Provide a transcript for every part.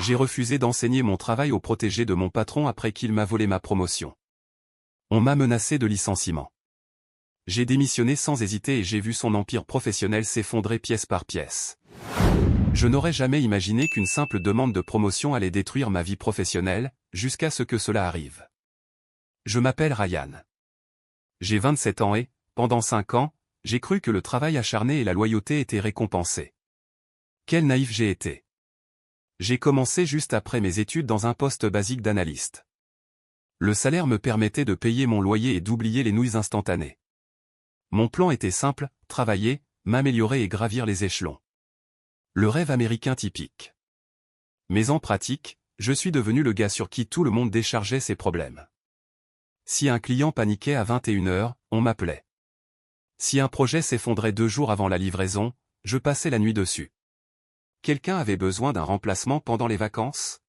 J'ai refusé d'enseigner mon travail au protégé de mon patron après qu'il m'a volé ma promotion. On m'a menacé de licenciement. J'ai démissionné sans hésiter et j'ai vu son empire professionnel s'effondrer pièce par pièce. Je n'aurais jamais imaginé qu'une simple demande de promotion allait détruire ma vie professionnelle, jusqu'à ce que cela arrive. Je m'appelle Ryan. J'ai 27 ans et, pendant 5 ans, j'ai cru que le travail acharné et la loyauté étaient récompensés. Quel naïf j'ai été. J'ai commencé juste après mes études dans un poste basique d'analyste. Le salaire me permettait de payer mon loyer et d'oublier les nouilles instantanées. Mon plan était simple, travailler, m'améliorer et gravir les échelons. Le rêve américain typique. Mais en pratique, je suis devenu le gars sur qui tout le monde déchargeait ses problèmes. Si un client paniquait à 21 h, on m'appelait. Si un projet s'effondrait 2 jours avant la livraison, je passais la nuit dessus. Quelqu'un avait besoin d'un remplacement pendant les vacances?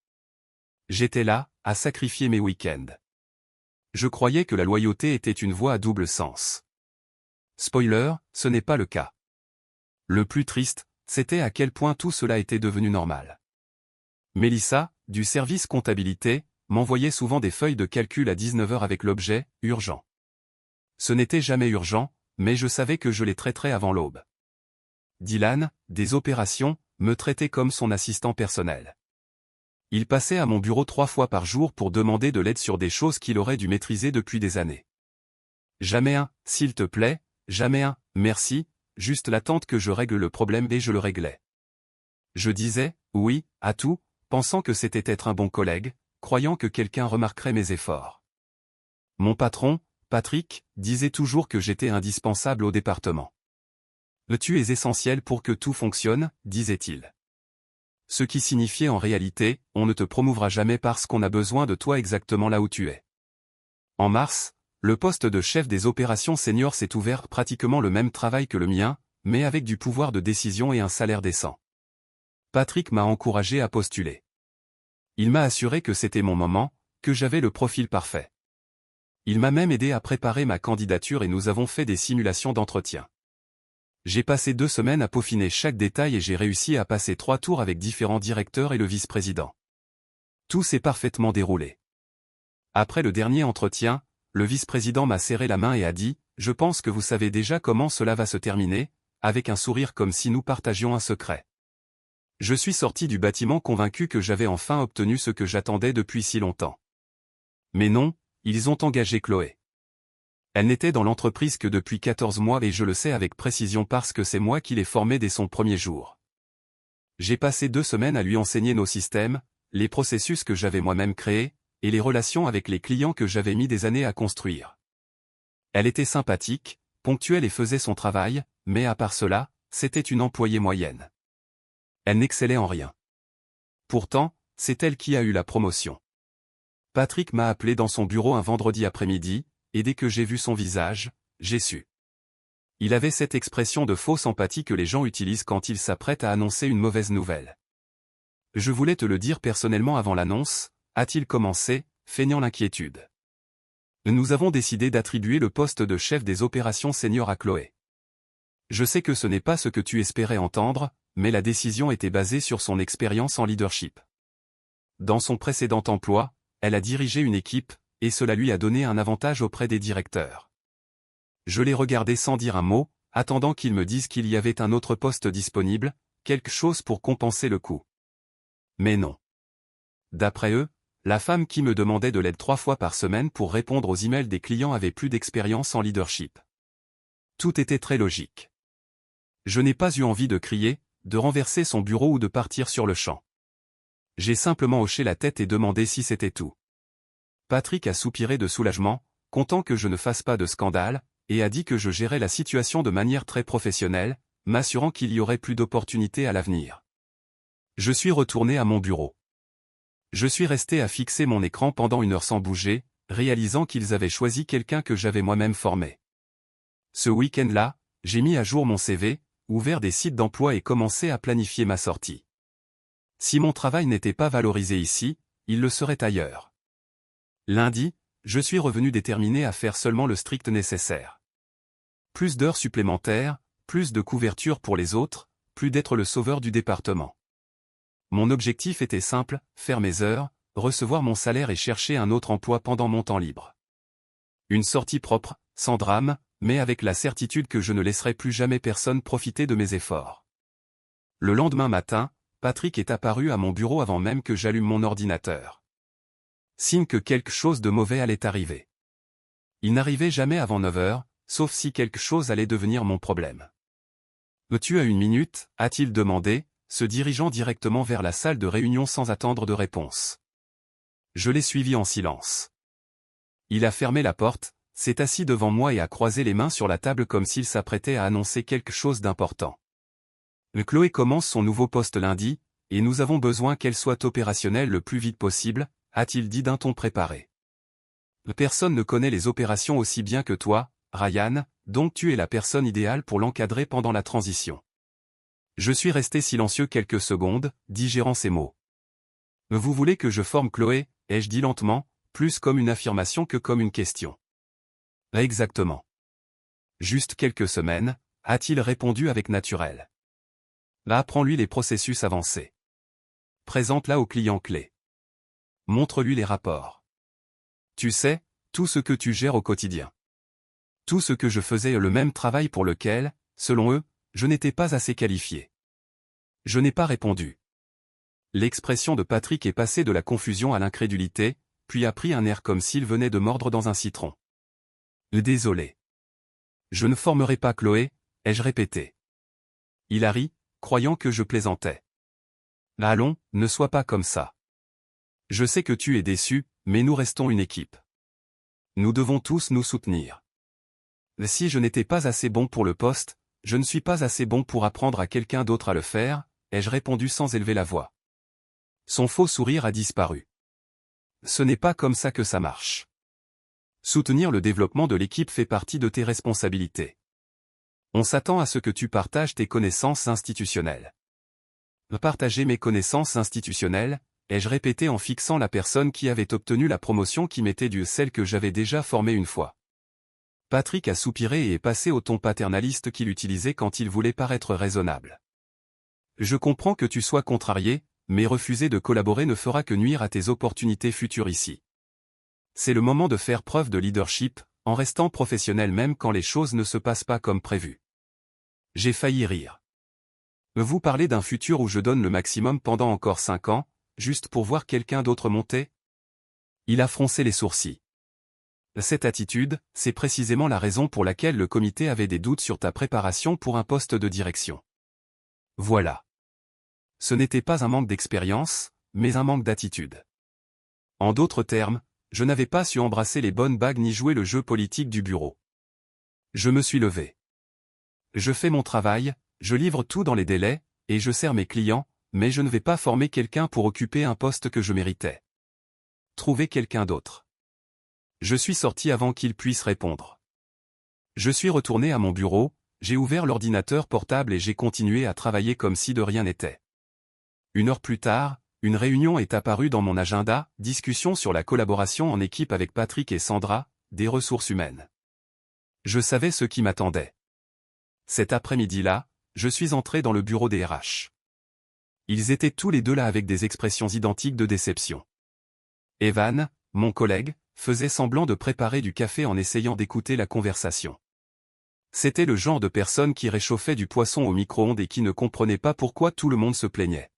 J'étais là, à sacrifier mes week-ends. Je croyais que la loyauté était une voie à double sens. Spoiler, ce n'est pas le cas. Le plus triste, c'était à quel point tout cela était devenu normal. Mélissa, du service comptabilité, m'envoyait souvent des feuilles de calcul à 19 h avec l'objet « urgent ». Ce n'était jamais urgent, mais je savais que je les traiterais avant l'aube. Dylan, des opérations, me traitait comme son assistant personnel. Il passait à mon bureau 3 fois par jour pour demander de l'aide sur des choses qu'il aurait dû maîtriser depuis des années. Jamais un « s'il te plaît », jamais un « merci », juste l'attente que je règle le problème et je le réglais. Je disais « oui » à tout, pensant que c'était être un bon collègue, croyant que quelqu'un remarquerait mes efforts. Mon patron, Patrick, disait toujours que j'étais indispensable au département. « Tu es essentiel pour que tout fonctionne », disait-il. Ce qui signifiait en réalité, on ne te promouvra jamais parce qu'on a besoin de toi exactement là où tu es. En mars, le poste de chef des opérations senior s'est ouvert, pratiquement le même travail que le mien, mais avec du pouvoir de décision et un salaire décent. Patrick m'a encouragé à postuler. Il m'a assuré que c'était mon moment, que j'avais le profil parfait. Il m'a même aidé à préparer ma candidature et nous avons fait des simulations d'entretien. J'ai passé 2 semaines à peaufiner chaque détail et j'ai réussi à passer 3 tours avec différents directeurs et le vice-président. Tout s'est parfaitement déroulé. Après le dernier entretien, le vice-président m'a serré la main et a dit « Je pense que vous savez déjà comment cela va se terminer », avec un sourire comme si nous partagions un secret. Je suis sorti du bâtiment convaincu que j'avais enfin obtenu ce que j'attendais depuis si longtemps. Mais non, ils ont engagé Chloé. Elle n'était dans l'entreprise que depuis 14 mois et je le sais avec précision parce que c'est moi qui l'ai formée dès son premier jour. J'ai passé 2 semaines à lui enseigner nos systèmes, les processus que j'avais moi-même créés, et les relations avec les clients que j'avais mis des années à construire. Elle était sympathique, ponctuelle et faisait son travail, mais à part cela, c'était une employée moyenne. Elle n'excellait en rien. Pourtant, c'est elle qui a eu la promotion. Patrick m'a appelé dans son bureau un vendredi après-midi, et dès que j'ai vu son visage, j'ai su. Il avait cette expression de fausse empathie que les gens utilisent quand ils s'apprêtent à annoncer une mauvaise nouvelle. « Je voulais te le dire personnellement avant l'annonce », a-t-il commencé, feignant l'inquiétude. Nous avons décidé d'attribuer le poste de chef des opérations senior à Chloé. Je sais que ce n'est pas ce que tu espérais entendre, mais la décision était basée sur son expérience en leadership. Dans son précédent emploi, elle a dirigé une équipe, et cela lui a donné un avantage auprès des directeurs. Je l'ai regardé sans dire un mot, attendant qu'ils me disent qu'il y avait un autre poste disponible, quelque chose pour compenser le coût. Mais non. D'après eux, la femme qui me demandait de l'aide 3 fois par semaine pour répondre aux emails des clients avait plus d'expérience en leadership. Tout était très logique. Je n'ai pas eu envie de crier, de renverser son bureau ou de partir sur le champ. J'ai simplement hoché la tête et demandé si c'était tout. Patrick a soupiré de soulagement, content que je ne fasse pas de scandale, et a dit que je gérais la situation de manière très professionnelle, m'assurant qu'il y aurait plus d'opportunités à l'avenir. Je suis retourné à mon bureau. Je suis resté à fixer mon écran pendant 1 heure sans bouger, réalisant qu'ils avaient choisi quelqu'un que j'avais moi-même formé. Ce week-end-là, j'ai mis à jour mon CV, ouvert des sites d'emploi et commencé à planifier ma sortie. Si mon travail n'était pas valorisé ici, il le serait ailleurs. Lundi, je suis revenu déterminé à faire seulement le strict nécessaire. Plus d'heures supplémentaires, plus de couverture pour les autres, plus d'être le sauveur du département. Mon objectif était simple, faire mes heures, recevoir mon salaire et chercher un autre emploi pendant mon temps libre. Une sortie propre, sans drame, mais avec la certitude que je ne laisserai plus jamais personne profiter de mes efforts. Le lendemain matin, Patrick est apparu à mon bureau avant même que j'allume mon ordinateur. Signe que quelque chose de mauvais allait arriver. Il n'arrivait jamais avant 9 heures, sauf si quelque chose allait devenir mon problème. « Tu as une minute ?» a-t-il demandé, se dirigeant directement vers la salle de réunion sans attendre de réponse. Je l'ai suivi en silence. Il a fermé la porte, s'est assis devant moi et a croisé les mains sur la table comme s'il s'apprêtait à annoncer quelque chose d'important. Chloé commence son nouveau poste lundi, et nous avons besoin qu'elle soit opérationnelle le plus vite possible, a-t-il dit d'un ton préparé. Personne ne connaît les opérations aussi bien que toi, Ryan, donc tu es la personne idéale pour l'encadrer pendant la transition. Je suis resté silencieux quelques secondes, digérant ces mots. Vous voulez que je forme Chloé, ai-je dit lentement, plus comme une affirmation que comme une question. Exactement. Juste quelques semaines, a-t-il répondu avec naturel. Apprends-lui les processus avancés. Présente-la au client clé. Montre-lui les rapports. Tu sais, tout ce que tu gères au quotidien. Tout ce que je faisais le même travail pour lequel, selon eux, je n'étais pas assez qualifié. Je n'ai pas répondu. L'expression de Patrick est passée de la confusion à l'incrédulité, puis a pris un air comme s'il venait de mordre dans un citron. Désolé. Je ne formerai pas Chloé, ai-je répété. Il a ri, croyant que je plaisantais. Allons, ne sois pas comme ça. Je sais que tu es déçu, mais nous restons une équipe. Nous devons tous nous soutenir. Si je n'étais pas assez bon pour le poste, je ne suis pas assez bon pour apprendre à quelqu'un d'autre à le faire, ai-je répondu sans élever la voix. Son faux sourire a disparu. Ce n'est pas comme ça que ça marche. Soutenir le développement de l'équipe fait partie de tes responsabilités. On s'attend à ce que tu partages tes connaissances institutionnelles. Partager mes connaissances institutionnelles, ai-je répété en fixant la personne qui avait obtenu la promotion qui m'était due, celle que j'avais déjà formée une fois. Patrick a soupiré et est passé au ton paternaliste qu'il utilisait quand il voulait paraître raisonnable. Je comprends que tu sois contrarié, mais refuser de collaborer ne fera que nuire à tes opportunités futures ici. C'est le moment de faire preuve de leadership, en restant professionnel même quand les choses ne se passent pas comme prévu. J'ai failli rire. Vous parlez d'un futur où je donne le maximum pendant encore 5 ans, juste pour voir quelqu'un d'autre monter? Il a froncé les sourcils. Cette attitude, c'est précisément la raison pour laquelle le comité avait des doutes sur ta préparation pour un poste de direction. Voilà. Ce n'était pas un manque d'expérience, mais un manque d'attitude. En d'autres termes, je n'avais pas su embrasser les bonnes bagues ni jouer le jeu politique du bureau. Je me suis levé. Je fais mon travail, je livre tout dans les délais, et je sers mes clients, mais je ne vais pas former quelqu'un pour occuper un poste que je méritais. Trouver quelqu'un d'autre. Je suis sorti avant qu'il puisse répondre. Je suis retourné à mon bureau, j'ai ouvert l'ordinateur portable et j'ai continué à travailler comme si de rien n'était. 1 heure plus tard, une réunion est apparue dans mon agenda, discussion sur la collaboration en équipe avec Patrick et Sandra, des ressources humaines. Je savais ce qui m'attendait. Cet après-midi-là, je suis entré dans le bureau des RH. Ils étaient tous les deux là avec des expressions identiques de déception. Evan, mon collègue, faisait semblant de préparer du café en essayant d'écouter la conversation. C'était le genre de personne qui réchauffait du poisson au micro-ondes et qui ne comprenait pas pourquoi tout le monde se plaignait.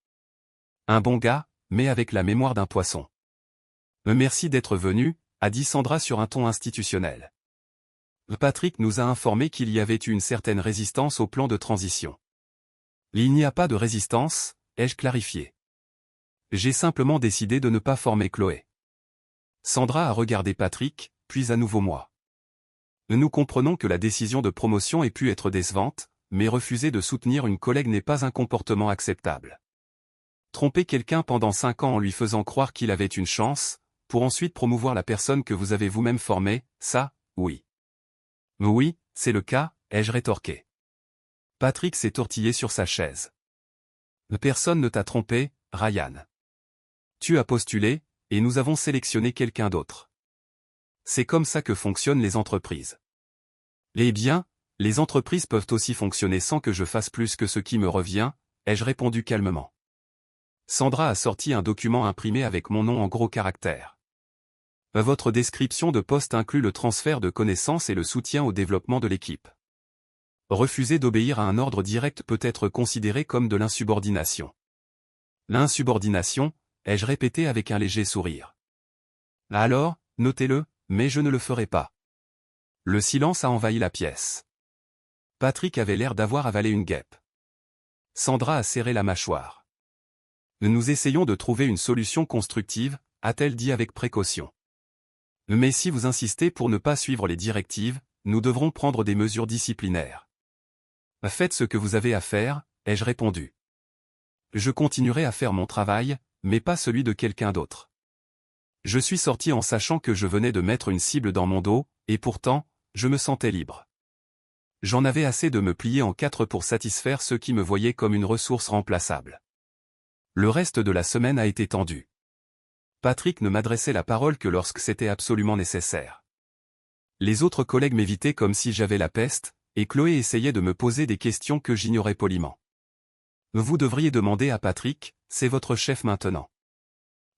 Un bon gars, mais avec la mémoire d'un poisson. Merci d'être venu, a dit Sandra sur un ton institutionnel. Patrick nous a informé qu'il y avait eu une certaine résistance au plan de transition. Il n'y a pas de résistance, ai-je clarifié. J'ai simplement décidé de ne pas former Chloé. Sandra a regardé Patrick, puis à nouveau moi. Nous comprenons que la décision de promotion ait pu être décevante, mais refuser de soutenir une collègue n'est pas un comportement acceptable. Tromper quelqu'un pendant 5 ans en lui faisant croire qu'il avait une chance, pour ensuite promouvoir la personne que vous avez vous-même formée, ça, oui. Oui, c'est le cas, ai-je rétorqué. Patrick s'est tortillé sur sa chaise. Personne ne t'a trompé, Ryan. Tu as postulé, et nous avons sélectionné quelqu'un d'autre. C'est comme ça que fonctionnent les entreprises. Eh bien, les entreprises peuvent aussi fonctionner sans que je fasse plus que ce qui me revient, ai-je répondu calmement. Sandra a sorti un document imprimé avec mon nom en gros caractères. Votre description de poste inclut le transfert de connaissances et le soutien au développement de l'équipe. Refuser d'obéir à un ordre direct peut être considéré comme de l'insubordination. L'insubordination, ai-je répété avec un léger sourire. Alors, notez-le, mais je ne le ferai pas. Le silence a envahi la pièce. Patrick avait l'air d'avoir avalé une guêpe. Sandra a serré la mâchoire. Nous essayons de trouver une solution constructive, a-t-elle dit avec précaution. Mais si vous insistez pour ne pas suivre les directives, nous devrons prendre des mesures disciplinaires. Faites ce que vous avez à faire, ai-je répondu. Je continuerai à faire mon travail, mais pas celui de quelqu'un d'autre. Je suis sorti en sachant que je venais de mettre une cible dans mon dos, et pourtant, je me sentais libre. J'en avais assez de me plier en quatre pour satisfaire ceux qui me voyaient comme une ressource remplaçable. Le reste de la semaine a été tendu. Patrick ne m'adressait la parole que lorsque c'était absolument nécessaire. Les autres collègues m'évitaient comme si j'avais la peste, et Chloé essayait de me poser des questions que j'ignorais poliment. Vous devriez demander à Patrick, c'est votre chef maintenant.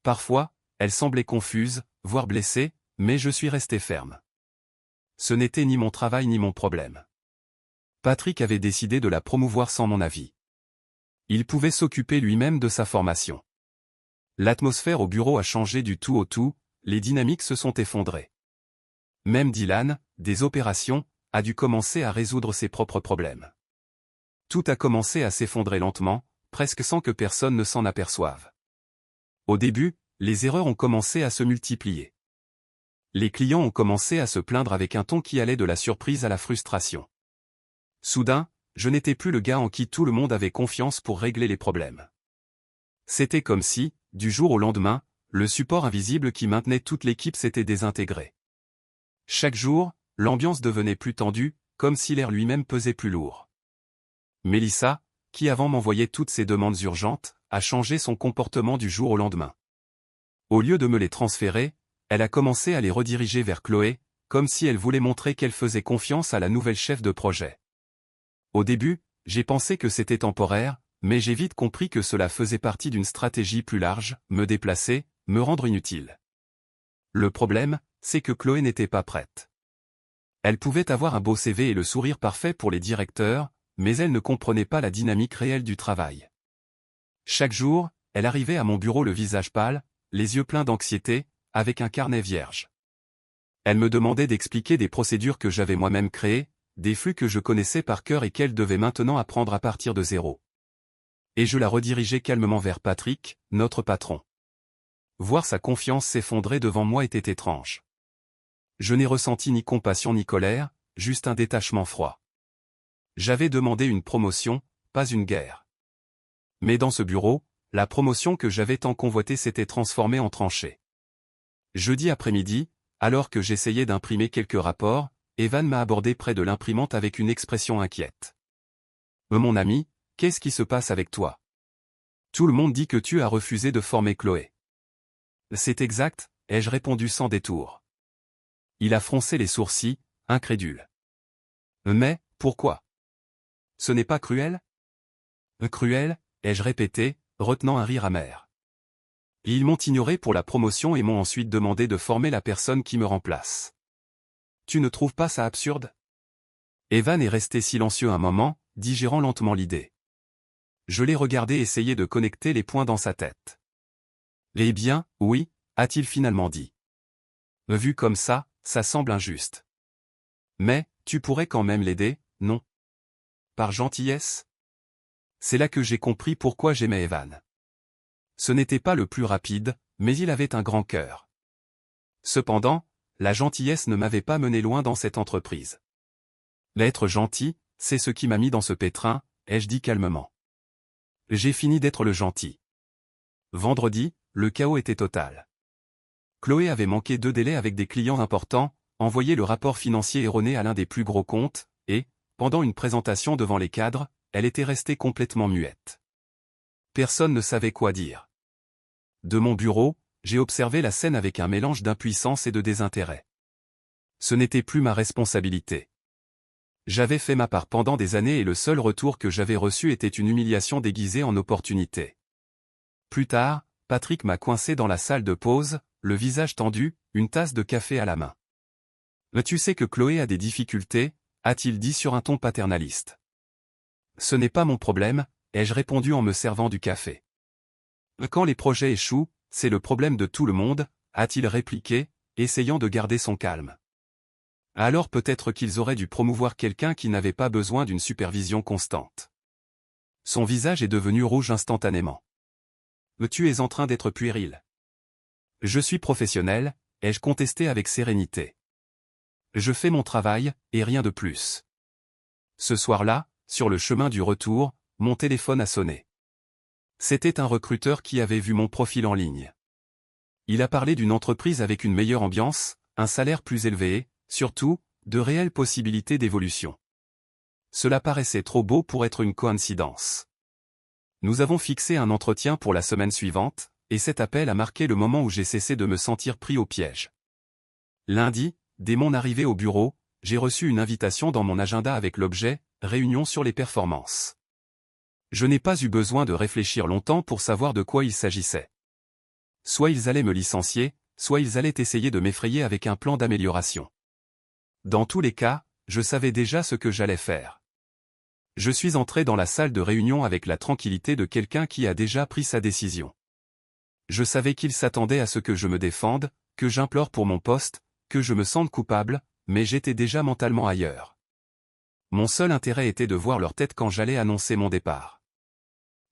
Parfois, elle semblait confuse, voire blessée, mais je suis resté ferme. Ce n'était ni mon travail ni mon problème. Patrick avait décidé de la promouvoir sans mon avis. Il pouvait s'occuper lui-même de sa formation. L'atmosphère au bureau a changé du tout au tout, les dynamiques se sont effondrées. Même Dylan, des opérations, a dû commencer à résoudre ses propres problèmes. Tout a commencé à s'effondrer lentement, presque sans que personne ne s'en aperçoive. Au début, les erreurs ont commencé à se multiplier. Les clients ont commencé à se plaindre avec un ton qui allait de la surprise à la frustration. Soudain, je n'étais plus le gars en qui tout le monde avait confiance pour régler les problèmes. C'était comme si, du jour au lendemain, le support invisible qui maintenait toute l'équipe s'était désintégré. Chaque jour, l'ambiance devenait plus tendue, comme si l'air lui-même pesait plus lourd. Mélissa, qui avant m'envoyait toutes ses demandes urgentes, a changé son comportement du jour au lendemain. Au lieu de me les transférer, elle a commencé à les rediriger vers Chloé, comme si elle voulait montrer qu'elle faisait confiance à la nouvelle chef de projet. Au début, j'ai pensé que c'était temporaire, mais j'ai vite compris que cela faisait partie d'une stratégie plus large, me déplacer, me rendre inutile. Le problème, c'est que Chloé n'était pas prête. Elle pouvait avoir un beau CV et le sourire parfait pour les directeurs, mais elle ne comprenait pas la dynamique réelle du travail. Chaque jour, elle arrivait à mon bureau le visage pâle, les yeux pleins d'anxiété, avec un carnet vierge. Elle me demandait d'expliquer des procédures que j'avais moi-même créées, des flux que je connaissais par cœur et qu'elle devait maintenant apprendre à partir de zéro. Et je la redirigeais calmement vers Patrick, notre patron. Voir sa confiance s'effondrer devant moi était étrange. Je n'ai ressenti ni compassion ni colère, juste un détachement froid. J'avais demandé une promotion, pas une guerre. Mais dans ce bureau, la promotion que j'avais tant convoitée s'était transformée en tranchée. Jeudi après-midi, alors que j'essayais d'imprimer quelques rapports, Evan m'a abordé près de l'imprimante avec une expression inquiète. Mon ami, qu'est-ce qui se passe avec toi? Tout le monde dit que tu as refusé de former Chloé. C'est exact, ai-je répondu sans détour. Il a froncé les sourcils, incrédule. Mais, pourquoi? Ce n'est pas cruel? Cruel, ai-je répété, retenant un rire amer. Ils m'ont ignoré pour la promotion et m'ont ensuite demandé de former la personne qui me remplace. Tu ne trouves pas ça absurde? Evan est resté silencieux un moment, digérant lentement l'idée. Je l'ai regardé essayer de connecter les points dans sa tête. Eh bien, oui, a-t-il finalement dit. Vu comme ça semble injuste. Mais, tu pourrais quand même l'aider, non? Par gentillesse? C'est là que j'ai compris pourquoi j'aimais Evan. Ce n'était pas le plus rapide, mais il avait un grand cœur. Cependant, la gentillesse ne m'avait pas mené loin dans cette entreprise. L'être gentil, c'est ce qui m'a mis dans ce pétrin, ai-je dit calmement. J'ai fini d'être le gentil. Vendredi, le chaos était total. Chloé avait manqué 2 délais avec des clients importants, envoyé le rapport financier erroné à l'un des plus gros comptes, et, pendant une présentation devant les cadres, elle était restée complètement muette. Personne ne savait quoi dire. De mon bureau, j'ai observé la scène avec un mélange d'impuissance et de désintérêt. Ce n'était plus ma responsabilité. J'avais fait ma part pendant des années et le seul retour que j'avais reçu était une humiliation déguisée en opportunité. Plus tard, Patrick m'a coincé dans la salle de pause, le visage tendu, une tasse de café à la main. Tu sais que Chloé a des difficultés, a-t-il dit sur un ton paternaliste. Ce n'est pas mon problème, ai-je répondu en me servant du café. Quand les projets échouent, c'est le problème de tout le monde, a-t-il répliqué, essayant de garder son calme. Alors peut-être qu'ils auraient dû promouvoir quelqu'un qui n'avait pas besoin d'une supervision constante. Son visage est devenu rouge instantanément. Tu es en train d'être puéril. Je suis professionnel, ai-je contesté avec sérénité. Je fais mon travail, et rien de plus. Ce soir-là, sur le chemin du retour, mon téléphone a sonné. C'était un recruteur qui avait vu mon profil en ligne. Il a parlé d'une entreprise avec une meilleure ambiance, un salaire plus élevé, surtout, de réelles possibilités d'évolution. Cela paraissait trop beau pour être une coïncidence. Nous avons fixé un entretien pour la semaine suivante, et cet appel a marqué le moment où j'ai cessé de me sentir pris au piège. Lundi, dès mon arrivée au bureau, j'ai reçu une invitation dans mon agenda avec l'objet « Réunion sur les performances ». Je n'ai pas eu besoin de réfléchir longtemps pour savoir de quoi il s'agissait. Soit ils allaient me licencier, soit ils allaient essayer de m'effrayer avec un plan d'amélioration. Dans tous les cas, je savais déjà ce que j'allais faire. Je suis entré dans la salle de réunion avec la tranquillité de quelqu'un qui a déjà pris sa décision. Je savais qu'il s'attendait à ce que je me défende, que j'implore pour mon poste, que je me sente coupable, mais j'étais déjà mentalement ailleurs. Mon seul intérêt était de voir leur tête quand j'allais annoncer mon départ.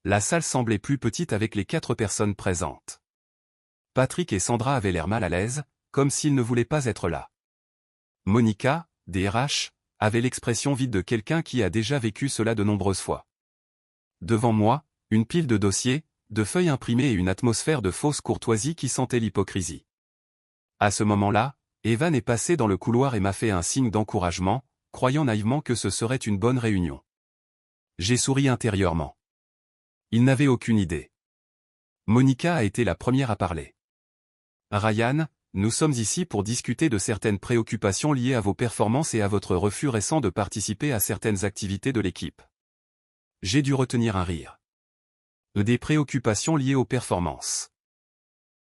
La salle semblait plus petite avec les 4 personnes présentes. Patrick et Sandra avaient l'air mal à l'aise, comme s'ils ne voulaient pas être là. Monica, DRH, avait l'expression vide de quelqu'un qui a déjà vécu cela de nombreuses fois. Devant moi, une pile de dossiers, de feuilles imprimées et une atmosphère de fausse courtoisie qui sentait l'hypocrisie. À ce moment-là, Evan est passé dans le couloir et m'a fait un signe d'encouragement, croyant naïvement que ce serait une bonne réunion. J'ai souri intérieurement. Il n'avait aucune idée. Monica a été la première à parler. Ryan, nous sommes ici pour discuter de certaines préoccupations liées à vos performances et à votre refus récent de participer à certaines activités de l'équipe. J'ai dû retenir un rire. Des préoccupations liées aux performances.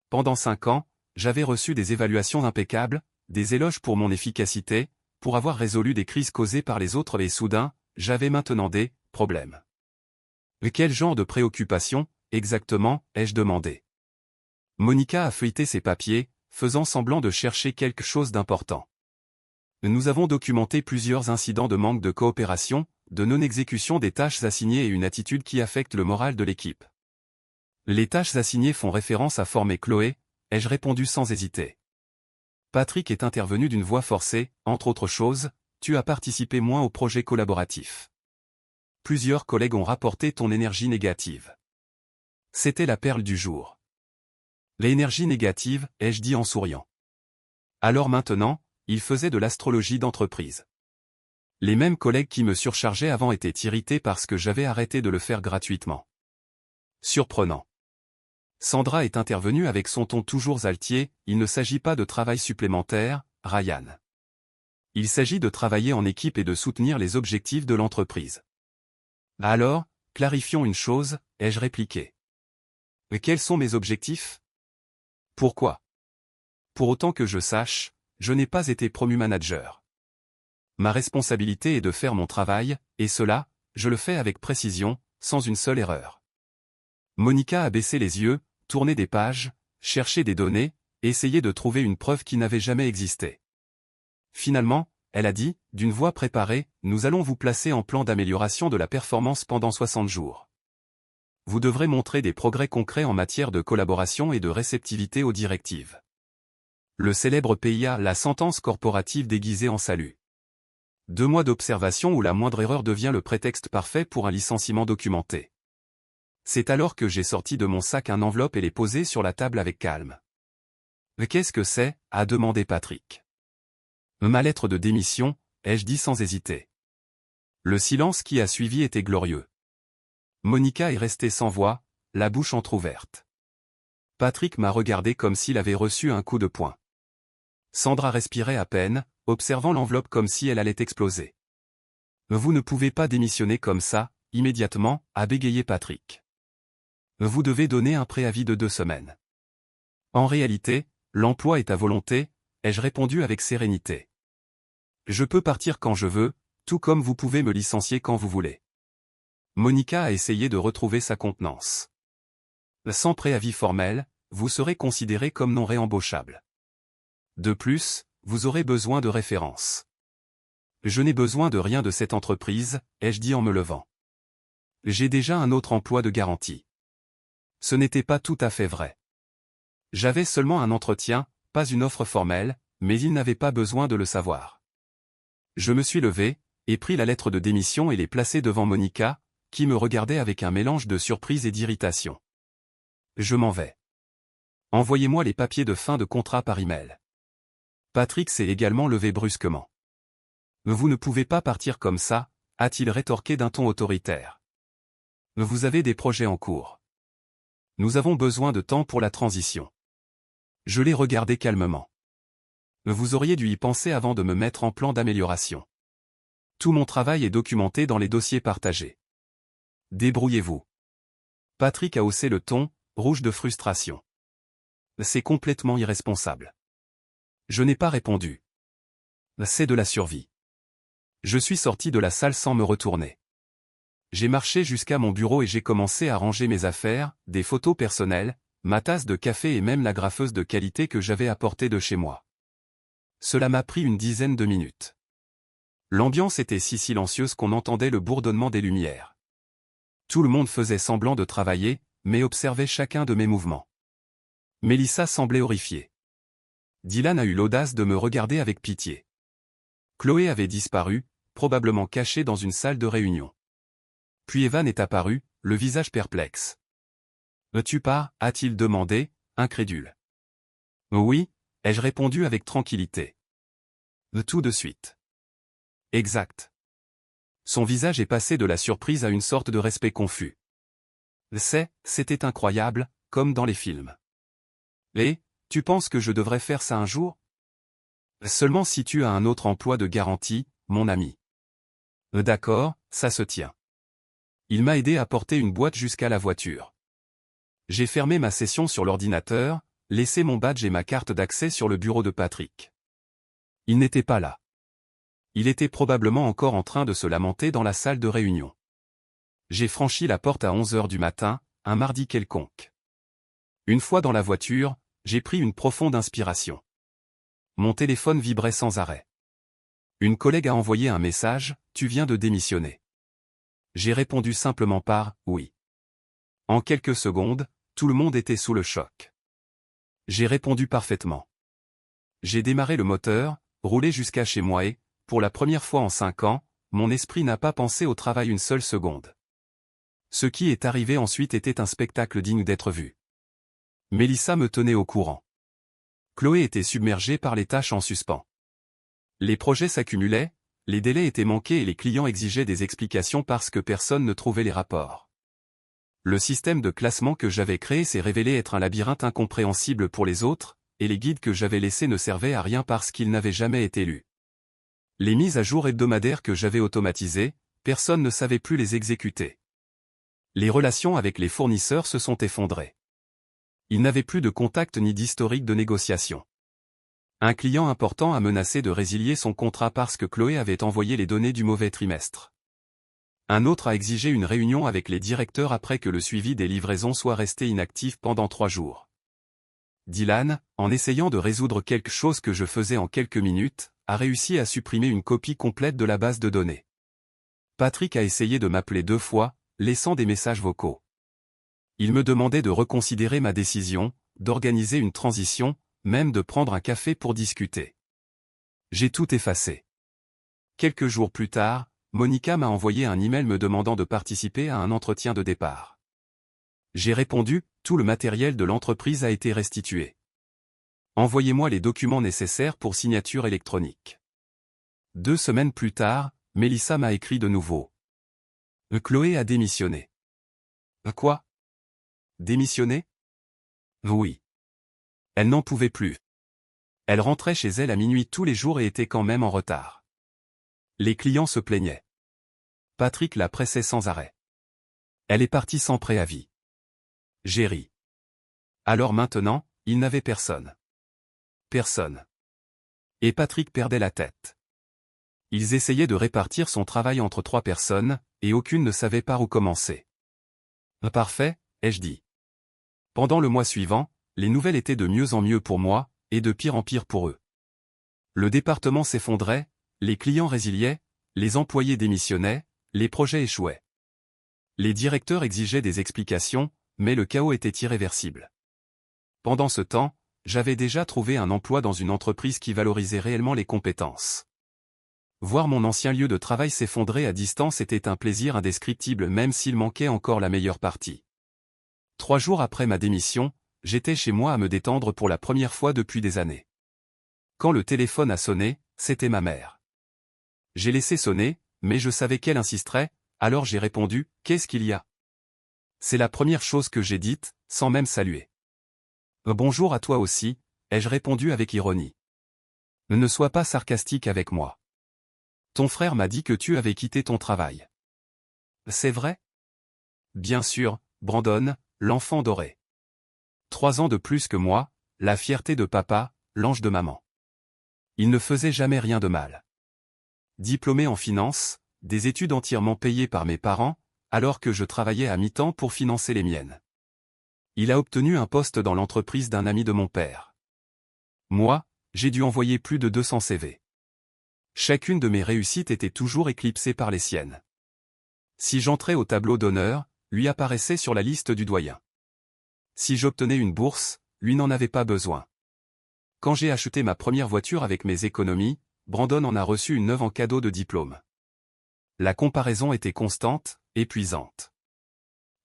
Pendant 5 ans, j'avais reçu des évaluations impeccables, des éloges pour mon efficacité, pour avoir résolu des crises causées par les autres et soudain, j'avais maintenant des problèmes. Quel genre de préoccupations, exactement, ai-je demandé. Monica a feuilleté ses papiers, faisant semblant de chercher quelque chose d'important. Nous avons documenté plusieurs incidents de manque de coopération, de non-exécution des tâches assignées et une attitude qui affecte le moral de l'équipe. Les tâches assignées font référence à former Chloé, ai-je répondu sans hésiter. Patrick est intervenu d'une voix forcée, entre autres choses, tu as participé moins au projet collaboratif. Plusieurs collègues ont rapporté ton énergie négative. C'était la perle du jour. L'énergie négative, ai-je dit en souriant. Alors maintenant, il faisait de l'astrologie d'entreprise. Les mêmes collègues qui me surchargeaient avant étaient irrités parce que j'avais arrêté de le faire gratuitement. Surprenant. Sandra est intervenue avec son ton toujours altier, il ne s'agit pas de travail supplémentaire, Ryan. Il s'agit de travailler en équipe et de soutenir les objectifs de l'entreprise. Alors, clarifions une chose, ai-je répliqué. Quels sont mes objectifs? Pourquoi? Pour autant que je sache, je n'ai pas été promu manager. Ma responsabilité est de faire mon travail, et cela, je le fais avec précision, sans une seule erreur. Monica a baissé les yeux, tourné des pages, cherché des données, et essayé de trouver une preuve qui n'avait jamais existé. Finalement, elle a dit, d'une voix préparée, nous allons vous placer en plan d'amélioration de la performance pendant 60 jours. Vous devrez montrer des progrès concrets en matière de collaboration et de réceptivité aux directives. Le célèbre PIA, la sentence corporative déguisée en salut. 2 mois d'observation où la moindre erreur devient le prétexte parfait pour un licenciement documenté. C'est alors que j'ai sorti de mon sac une enveloppe et l'ai posée sur la table avec calme. Qu'est-ce que c'est? A demandé Patrick. Ma lettre de démission, ai-je dit sans hésiter. Le silence qui a suivi était glorieux. Monica est restée sans voix, la bouche entr'ouverte. Patrick m'a regardé comme s'il avait reçu un coup de poing. Sandra respirait à peine, observant l'enveloppe comme si elle allait exploser. Vous ne pouvez pas démissionner comme ça, immédiatement, a bégayé Patrick. Vous devez donner un préavis de 2 semaines. En réalité, l'emploi est à volonté, ai-je répondu avec sérénité. Je peux partir quand je veux, tout comme vous pouvez me licencier quand vous voulez. Monica a essayé de retrouver sa contenance. Sans préavis formel, vous serez considéré comme non réembauchable. De plus, vous aurez besoin de références. Je n'ai besoin de rien de cette entreprise, ai-je dit en me levant. J'ai déjà un autre emploi de garantie. Ce n'était pas tout à fait vrai. J'avais seulement un entretien, pas une offre formelle, mais il n'avait pas besoin de le savoir. Je me suis levé, ai pris la lettre de démission et l'ai placée devant Monica, qui me regardait avec un mélange de surprise et d'irritation. Je m'en vais. Envoyez-moi les papiers de fin de contrat par email. Patrick s'est également levé brusquement. Vous ne pouvez pas partir comme ça, a-t-il rétorqué d'un ton autoritaire. Vous avez des projets en cours. Nous avons besoin de temps pour la transition. Je l'ai regardé calmement. Vous auriez dû y penser avant de me mettre en plan d'amélioration. Tout mon travail est documenté dans les dossiers partagés. Débrouillez-vous. Patrick a haussé le ton, rouge de frustration. C'est complètement irresponsable. Je n'ai pas répondu. C'est de la survie. Je suis sorti de la salle sans me retourner. J'ai marché jusqu'à mon bureau et j'ai commencé à ranger mes affaires, des photos personnelles, ma tasse de café et même la graffeuse de qualité que j'avais apportée de chez moi. Cela m'a pris une dizaine de minutes. L'ambiance était si silencieuse qu'on entendait le bourdonnement des lumières. Tout le monde faisait semblant de travailler, mais observait chacun de mes mouvements. Mélissa semblait horrifiée. Dylan a eu l'audace de me regarder avec pitié. Chloé avait disparu, probablement cachée dans une salle de réunion. Puis Evan est apparu, le visage perplexe. « Tu pars » a-t-il demandé, incrédule. « Oui » ai-je répondu avec tranquillité. « Tout de suite. » Exact. Son visage est passé de la surprise à une sorte de respect confus. C'était incroyable, comme dans les films. Et, tu penses que je devrais faire ça un jour? Seulement si tu as un autre emploi de garantie, mon ami. D'accord, ça se tient. Il m'a aidé à porter une boîte jusqu'à la voiture. J'ai fermé ma session sur l'ordinateur, laissé mon badge et ma carte d'accès sur le bureau de Patrick. Il n'était pas là. Il était probablement encore en train de se lamenter dans la salle de réunion. J'ai franchi la porte à 11 h du matin, un mardi quelconque. Une fois dans la voiture, j'ai pris une profonde inspiration. Mon téléphone vibrait sans arrêt. Une collègue a envoyé un message, « Tu viens de démissionner ». J'ai répondu simplement par « oui ». En quelques secondes, tout le monde était sous le choc. J'ai répondu parfaitement. J'ai démarré le moteur, roulé jusqu'à chez moi et, pour la première fois en 5 ans, mon esprit n'a pas pensé au travail une seule seconde. Ce qui est arrivé ensuite était un spectacle digne d'être vu. Mélissa me tenait au courant. Chloé était submergée par les tâches en suspens. Les projets s'accumulaient, les délais étaient manqués et les clients exigeaient des explications parce que personne ne trouvait les rapports. Le système de classement que j'avais créé s'est révélé être un labyrinthe incompréhensible pour les autres, et les guides que j'avais laissés ne servaient à rien parce qu'ils n'avaient jamais été lus. Les mises à jour hebdomadaires que j'avais automatisées, personne ne savait plus les exécuter. Les relations avec les fournisseurs se sont effondrées. Ils n'avaient plus de contact ni d'historique de négociation. Un client important a menacé de résilier son contrat parce que Chloé avait envoyé les données du mauvais trimestre. Un autre a exigé une réunion avec les directeurs après que le suivi des livraisons soit resté inactif pendant 3 jours. Dylan, en essayant de résoudre quelque chose que je faisais en quelques minutes, a réussi à supprimer une copie complète de la base de données. Patrick a essayé de m'appeler 2 fois, laissant des messages vocaux. Il me demandait de reconsidérer ma décision, d'organiser une transition, même de prendre un café pour discuter. J'ai tout effacé. Quelques jours plus tard, Monica m'a envoyé un email me demandant de participer à un entretien de départ. J'ai répondu, tout le matériel de l'entreprise a été restitué. Envoyez-moi les documents nécessaires pour signature électronique. 2 semaines plus tard, Mélissa m'a écrit de nouveau. Chloé a démissionné. Quoi? Démissionné? Oui. Elle n'en pouvait plus. Elle rentrait chez elle à minuit tous les jours et était quand même en retard. Les clients se plaignaient. Patrick la pressait sans arrêt. Elle est partie sans préavis. J'ai ri. Alors maintenant, il n'avait personne. Personne. Et Patrick perdait la tête. Ils essayaient de répartir son travail entre 3 personnes, et aucune ne savait par où commencer. Parfait, ai-je dit. Pendant le mois suivant, les nouvelles étaient de mieux en mieux pour moi, et de pire en pire pour eux. Le département s'effondrait, les clients résiliaient, les employés démissionnaient, les projets échouaient. Les directeurs exigeaient des explications, mais le chaos était irréversible. Pendant ce temps, j'avais déjà trouvé un emploi dans une entreprise qui valorisait réellement les compétences. Voir mon ancien lieu de travail s'effondrer à distance était un plaisir indescriptible même s'il manquait encore la meilleure partie. 3 jours après ma démission, j'étais chez moi à me détendre pour la première fois depuis des années. Quand le téléphone a sonné, c'était ma mère. J'ai laissé sonner, mais je savais qu'elle insisterait, alors j'ai répondu « Qu'est-ce qu'il y a ?» C'est la première chose que j'ai dite, sans même saluer. « Bonjour à toi aussi », ai-je répondu avec ironie. « Ne sois pas sarcastique avec moi. Ton frère m'a dit que tu avais quitté ton travail. » C'est vrai ? Bien sûr, Brandon, l'enfant doré. 3 ans de plus que moi, la fierté de papa, l'ange de maman. Il ne faisait jamais rien de mal. Diplômé en finance, des études entièrement payées par mes parents, alors que je travaillais à mi-temps pour financer les miennes. Il a obtenu un poste dans l'entreprise d'un ami de mon père. Moi, j'ai dû envoyer plus de 200 CV. Chacune de mes réussites était toujours éclipsée par les siennes. Si j'entrais au tableau d'honneur, lui apparaissait sur la liste du doyen. Si j'obtenais une bourse, lui n'en avait pas besoin. Quand j'ai acheté ma première voiture avec mes économies, Brandon en a reçu une neuve en cadeau de diplôme. La comparaison était constante, épuisante.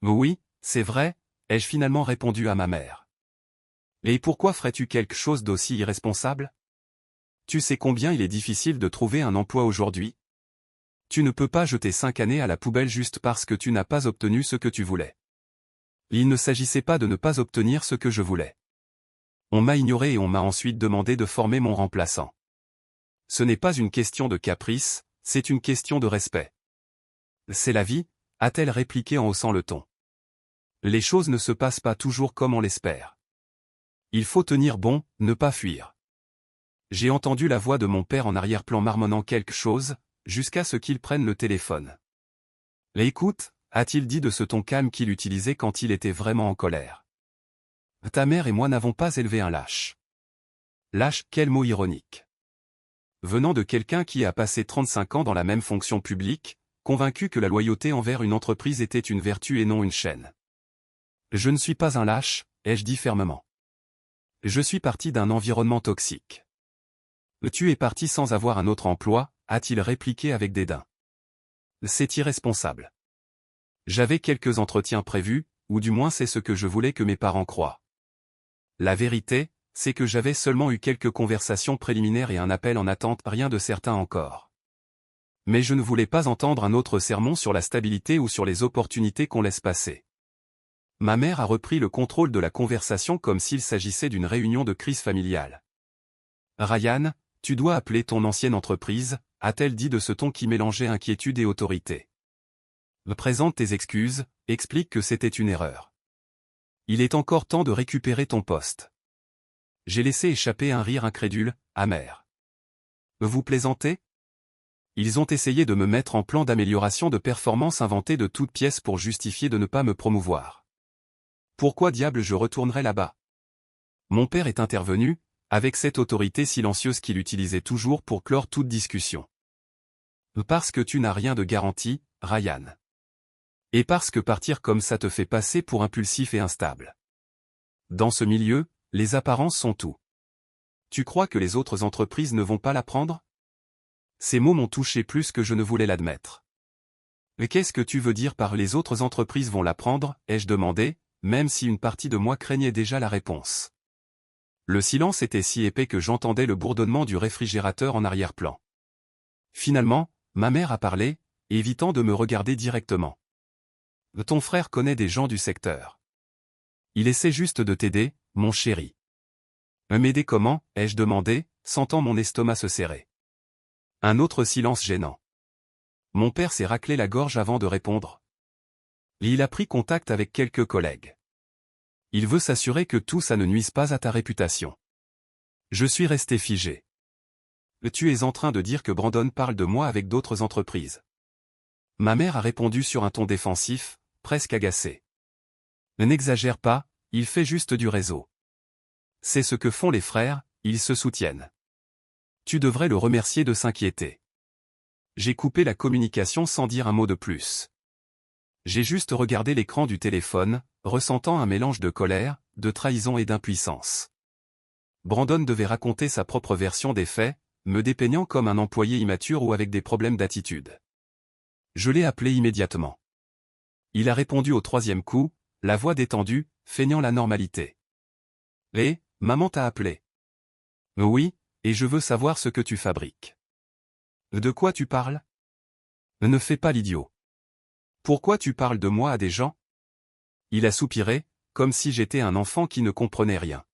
Oui, c'est vrai, ai-je finalement répondu à ma mère. Et pourquoi ferais-tu quelque chose d'aussi irresponsable ? Tu sais combien il est difficile de trouver un emploi aujourd'hui ? Tu ne peux pas jeter 5 années à la poubelle juste parce que tu n'as pas obtenu ce que tu voulais. Il ne s'agissait pas de ne pas obtenir ce que je voulais. On m'a ignoré et on m'a ensuite demandé de former mon remplaçant. Ce n'est pas une question de caprice, c'est une question de respect. C'est la vie, a-t-elle répliqué en haussant le ton. Les choses ne se passent pas toujours comme on l'espère. Il faut tenir bon, ne pas fuir. J'ai entendu la voix de mon père en arrière-plan marmonnant quelque chose, jusqu'à ce qu'il prenne le téléphone. « Écoute », a-t-il dit de ce ton calme qu'il utilisait quand il était vraiment en colère. « Ta mère et moi n'avons pas élevé un lâche. » Lâche, quel mot ironique. Venant de quelqu'un qui a passé 35 ans dans la même fonction publique, convaincu que la loyauté envers une entreprise était une vertu et non une chaîne. Je ne suis pas un lâche, ai-je dit fermement. Je suis parti d'un environnement toxique. Tu es parti sans avoir un autre emploi, a-t-il répliqué avec dédain. C'est irresponsable. J'avais quelques entretiens prévus, ou du moins c'est ce que je voulais que mes parents croient. La vérité, c'est que j'avais seulement eu quelques conversations préliminaires et un appel en attente, rien de certain encore. Mais je ne voulais pas entendre un autre sermon sur la stabilité ou sur les opportunités qu'on laisse passer. Ma mère a repris le contrôle de la conversation comme s'il s'agissait d'une réunion de crise familiale. « Ryan, tu dois appeler ton ancienne entreprise », a-t-elle dit de ce ton qui mélangeait inquiétude et autorité. « Présente tes excuses, explique que c'était une erreur. Il est encore temps de récupérer ton poste. » J'ai laissé échapper un rire incrédule, amer. « Vous plaisantez ? Ils ont essayé de me mettre en plan d'amélioration de performance inventé de toutes pièces pour justifier de ne pas me promouvoir. Pourquoi diable je retournerais là-bas ? Mon père est intervenu, avec cette autorité silencieuse qu'il utilisait toujours pour clore toute discussion. Parce que tu n'as rien de garanti, Ryan. Et parce que partir comme ça te fait passer pour impulsif et instable. Dans ce milieu, les apparences sont tout. Tu crois que les autres entreprises ne vont pas l'apprendre ? Ces mots m'ont touché plus que je ne voulais l'admettre. Mais qu'est-ce que tu veux dire par les autres entreprises vont l'apprendre, ai-je demandé, même si une partie de moi craignait déjà la réponse. Le silence était si épais que j'entendais le bourdonnement du réfrigérateur en arrière-plan. Finalement, ma mère a parlé, évitant de me regarder directement. Ton frère connaît des gens du secteur. Il essaie juste de t'aider, mon chéri. M'aider comment, ai-je demandé, sentant mon estomac se serrer. Un autre silence gênant. Mon père s'est raclé la gorge avant de répondre. Il a pris contact avec quelques collègues. Il veut s'assurer que tout ça ne nuise pas à ta réputation. Je suis resté figé. Tu es en train de dire que Brandon parle de moi avec d'autres entreprises. Ma mère a répondu sur un ton défensif, presque agacé. N'exagère pas, il fait juste du réseau. C'est ce que font les frères, ils se soutiennent. Tu devrais le remercier de s'inquiéter. J'ai coupé la communication sans dire un mot de plus. J'ai juste regardé l'écran du téléphone, ressentant un mélange de colère, de trahison et d'impuissance. Brandon devait raconter sa propre version des faits, me dépeignant comme un employé immature ou avec des problèmes d'attitude. Je l'ai appelé immédiatement. Il a répondu au troisième coup, la voix détendue, feignant la normalité. « Hé, maman t'a appelé. »« Oui, et je veux savoir ce que tu fabriques. »« De quoi tu parles ? » ?»« Ne fais pas l'idiot. Pourquoi tu parles de moi à des gens ? » Il a soupiré, comme si j'étais un enfant qui ne comprenait rien.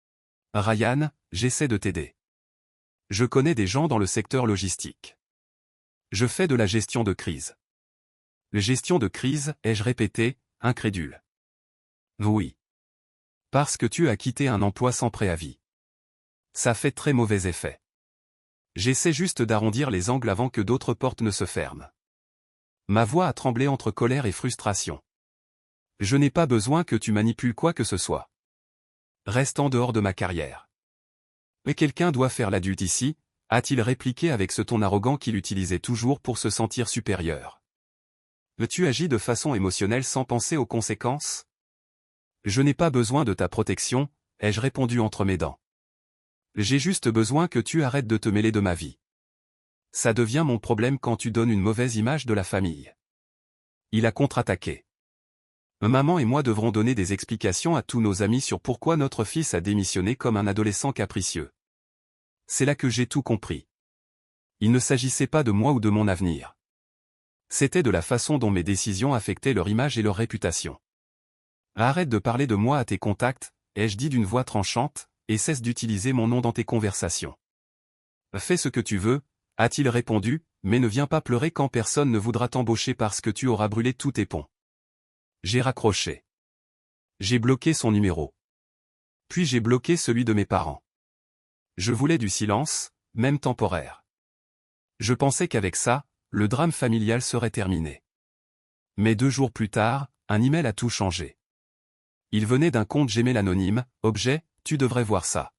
« Ryan, j'essaie de t'aider. Je connais des gens dans le secteur logistique. Je fais de la gestion de crise. » « Gestion de crise, ai-je répété, incrédule. »« Oui. Parce que tu as quitté un emploi sans préavis. Ça fait très mauvais effet. J'essaie juste d'arrondir les angles avant que d'autres portes ne se ferment. » Ma voix a tremblé entre colère et frustration. « Je n'ai pas besoin que tu manipules quoi que ce soit. Reste en dehors de ma carrière. »« Mais quelqu'un doit faire l'adulte ici, » a-t-il répliqué avec ce ton arrogant qu'il utilisait toujours pour se sentir supérieur. Tu agis de façon émotionnelle sans penser aux conséquences ? Je n'ai pas besoin de ta protection, ai-je répondu entre mes dents. J'ai juste besoin que tu arrêtes de te mêler de ma vie. Ça devient mon problème quand tu donnes une mauvaise image de la famille. Il a contre-attaqué. Maman et moi devrons donner des explications à tous nos amis sur pourquoi notre fils a démissionné comme un adolescent capricieux. C'est là que j'ai tout compris. Il ne s'agissait pas de moi ou de mon avenir. C'était de la façon dont mes décisions affectaient leur image et leur réputation. Arrête de parler de moi à tes contacts, ai-je dit d'une voix tranchante, et cesse d'utiliser mon nom dans tes conversations. Fais ce que tu veux, a-t-il répondu, mais ne viens pas pleurer quand personne ne voudra t'embaucher parce que tu auras brûlé tous tes ponts. J'ai raccroché. J'ai bloqué son numéro. Puis j'ai bloqué celui de mes parents. Je voulais du silence, même temporaire. Je pensais qu'avec ça, le drame familial serait terminé. Mais 2 jours plus tard, un email a tout changé. Il venait d'un compte Gmail anonyme, objet, tu devrais voir ça.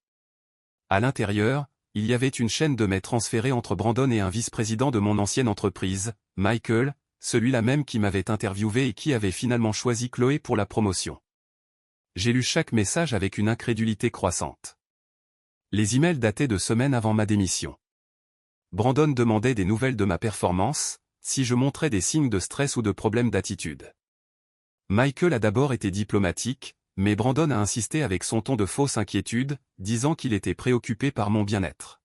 À l'intérieur, il y avait une chaîne de mails transférés entre Brandon et un vice-président de mon ancienne entreprise, Michael, celui-là même qui m'avait interviewé et qui avait finalement choisi Chloé pour la promotion. J'ai lu chaque message avec une incrédulité croissante. Les emails dataient de semaines avant ma démission. Brandon demandait des nouvelles de ma performance, si je montrais des signes de stress ou de problèmes d'attitude. Michael a d'abord été diplomatique, mais Brandon a insisté avec son ton de fausse inquiétude, disant qu'il était préoccupé par mon bien-être.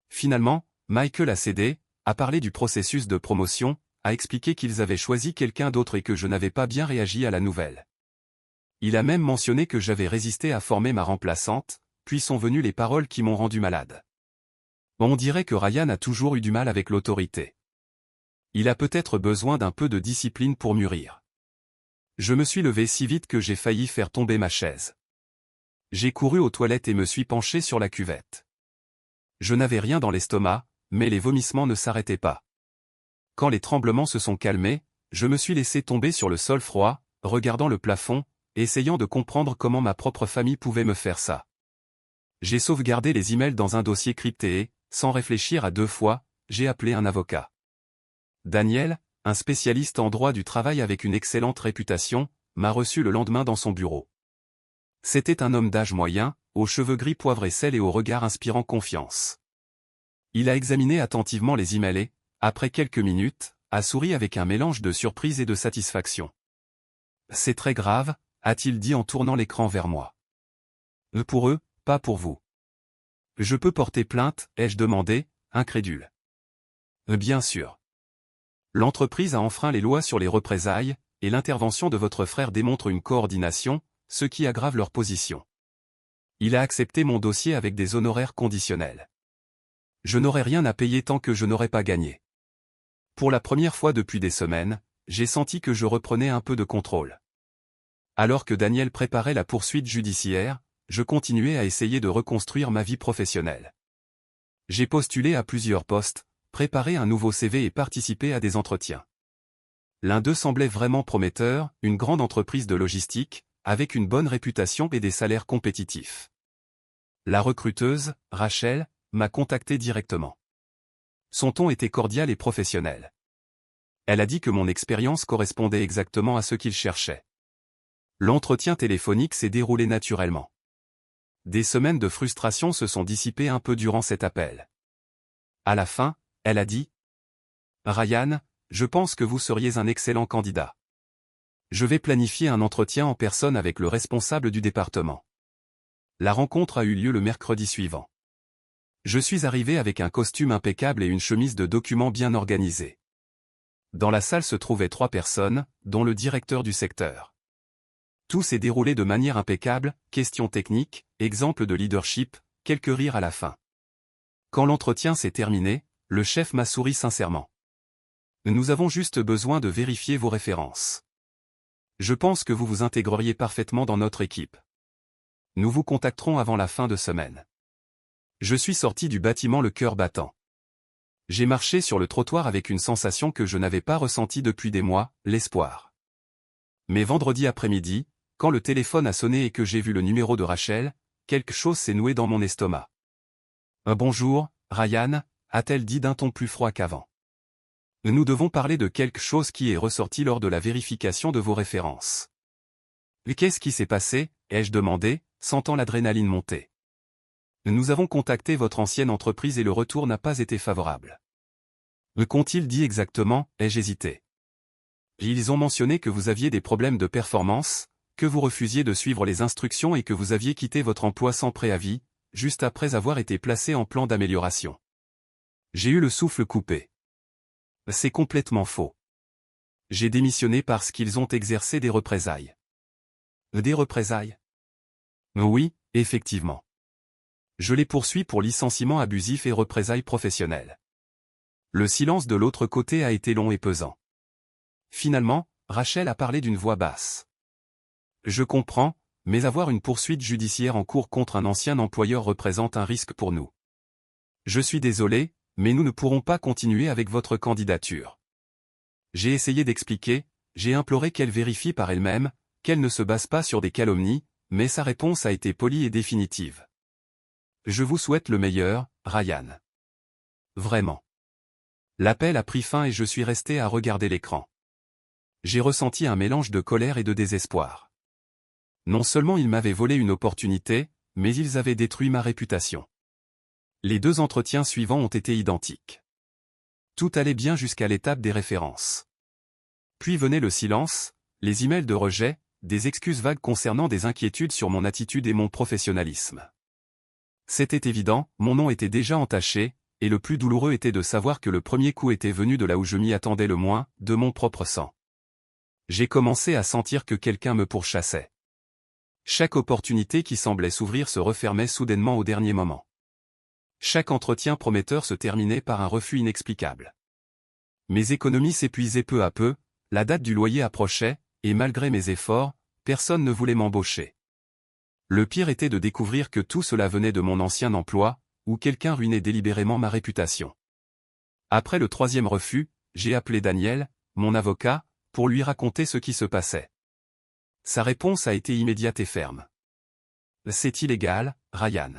Finalement, Michael a cédé, a parlé du processus de promotion, a expliqué qu'ils avaient choisi quelqu'un d'autre et que je n'avais pas bien réagi à la nouvelle. Il a même mentionné que j'avais résisté à former ma remplaçante, puis sont venues les paroles qui m'ont rendu malade. On dirait que Ryan a toujours eu du mal avec l'autorité. Il a peut-être besoin d'un peu de discipline pour mûrir. Je me suis levé si vite que j'ai failli faire tomber ma chaise. J'ai couru aux toilettes et me suis penché sur la cuvette. Je n'avais rien dans l'estomac, mais les vomissements ne s'arrêtaient pas. Quand les tremblements se sont calmés, je me suis laissé tomber sur le sol froid, regardant le plafond, essayant de comprendre comment ma propre famille pouvait me faire ça. J'ai sauvegardé les emails dans un dossier crypté et, sans réfléchir à 2 fois, j'ai appelé un avocat. Daniel, un spécialiste en droit du travail avec une excellente réputation, m'a reçu le lendemain dans son bureau. C'était un homme d'âge moyen, aux cheveux gris poivre et sel et au regard inspirant confiance. Il a examiné attentivement les emails et, après quelques minutes, a souri avec un mélange de surprise et de satisfaction. « C'est très grave », a-t-il dit en tournant l'écran vers moi. « Pour eux, pas pour vous. »« Je peux porter plainte ?» ai-je demandé, incrédule. « Bien sûr. L'entreprise a enfreint les lois sur les représailles, et l'intervention de votre frère démontre une coordination, ce qui aggrave leur position. Il a accepté mon dossier avec des honoraires conditionnels. Je n'aurai rien à payer tant que je n'aurai pas gagné. » Pour la première fois depuis des semaines, j'ai senti que je reprenais un peu de contrôle. Alors que Daniel préparait la poursuite judiciaire, je continuais à essayer de reconstruire ma vie professionnelle. J'ai postulé à plusieurs postes, préparé un nouveau CV et participé à des entretiens. L'un d'eux semblait vraiment prometteur, une grande entreprise de logistique, avec une bonne réputation et des salaires compétitifs. La recruteuse, Rachel, m'a contacté directement. Son ton était cordial et professionnel. Elle a dit que mon expérience correspondait exactement à ce qu'il cherchait. L'entretien téléphonique s'est déroulé naturellement. Des semaines de frustration se sont dissipées un peu durant cet appel. À la fin, elle a dit « Ryan, je pense que vous seriez un excellent candidat. Je vais planifier un entretien en personne avec le responsable du département. » La rencontre a eu lieu le mercredi suivant. Je suis arrivé avec un costume impeccable et une chemise de documents bien organisée. Dans la salle se trouvaient 3 personnes, dont le directeur du secteur. Tout s'est déroulé de manière impeccable, questions techniques, exemples de leadership, quelques rires à la fin. Quand l'entretien s'est terminé, le chef m'a souri sincèrement. Nous avons juste besoin de vérifier vos références. Je pense que vous vous intégreriez parfaitement dans notre équipe. Nous vous contacterons avant la fin de semaine. Je suis sorti du bâtiment le cœur battant. J'ai marché sur le trottoir avec une sensation que je n'avais pas ressentie depuis des mois, l'espoir. Mais vendredi après-midi, quand le téléphone a sonné et que j'ai vu le numéro de Rachel, quelque chose s'est noué dans mon estomac. « Bonjour, Ryan », a-t-elle dit d'un ton plus froid qu'avant. « Nous devons parler de quelque chose qui est ressorti lors de la vérification de vos références. »« Qu'est-ce qui s'est passé ?» ai-je demandé, sentant l'adrénaline monter. « Nous avons contacté votre ancienne entreprise et le retour n'a pas été favorable. »« Qu'ont-ils dit exactement ?» ai-je hésité. « Ils ont mentionné que vous aviez des problèmes de performance, que vous refusiez de suivre les instructions et que vous aviez quitté votre emploi sans préavis, juste après avoir été placé en plan d'amélioration. » J'ai eu le souffle coupé. C'est complètement faux. J'ai démissionné parce qu'ils ont exercé des représailles. Des représailles? Oui, effectivement. Je les poursuis pour licenciement abusif et représailles professionnelles. Le silence de l'autre côté a été long et pesant. Finalement, Rachel a parlé d'une voix basse. Je comprends, mais avoir une poursuite judiciaire en cours contre un ancien employeur représente un risque pour nous. Je suis désolé, mais nous ne pourrons pas continuer avec votre candidature. J'ai essayé d'expliquer, j'ai imploré qu'elle vérifie par elle-même, qu'elle ne se base pas sur des calomnies, mais sa réponse a été polie et définitive. Je vous souhaite le meilleur, Ryan. Vraiment. L'appel a pris fin et je suis resté à regarder l'écran. J'ai ressenti un mélange de colère et de désespoir. Non seulement ils m'avaient volé une opportunité, mais ils avaient détruit ma réputation. Les 2 entretiens suivants ont été identiques. Tout allait bien jusqu'à l'étape des références. Puis venait le silence, les emails de rejet, des excuses vagues concernant des inquiétudes sur mon attitude et mon professionnalisme. C'était évident, mon nom était déjà entaché, et le plus douloureux était de savoir que le premier coup était venu de là où je m'y attendais le moins, de mon propre sang. J'ai commencé à sentir que quelqu'un me pourchassait. Chaque opportunité qui semblait s'ouvrir se refermait soudainement au dernier moment. Chaque entretien prometteur se terminait par un refus inexplicable. Mes économies s'épuisaient peu à peu, la date du loyer approchait, et malgré mes efforts, personne ne voulait m'embaucher. Le pire était de découvrir que tout cela venait de mon ancien emploi, où quelqu'un ruinait délibérément ma réputation. Après le 3e refus, j'ai appelé Daniel, mon avocat, pour lui raconter ce qui se passait. Sa réponse a été immédiate et ferme. C'est illégal, Ryan.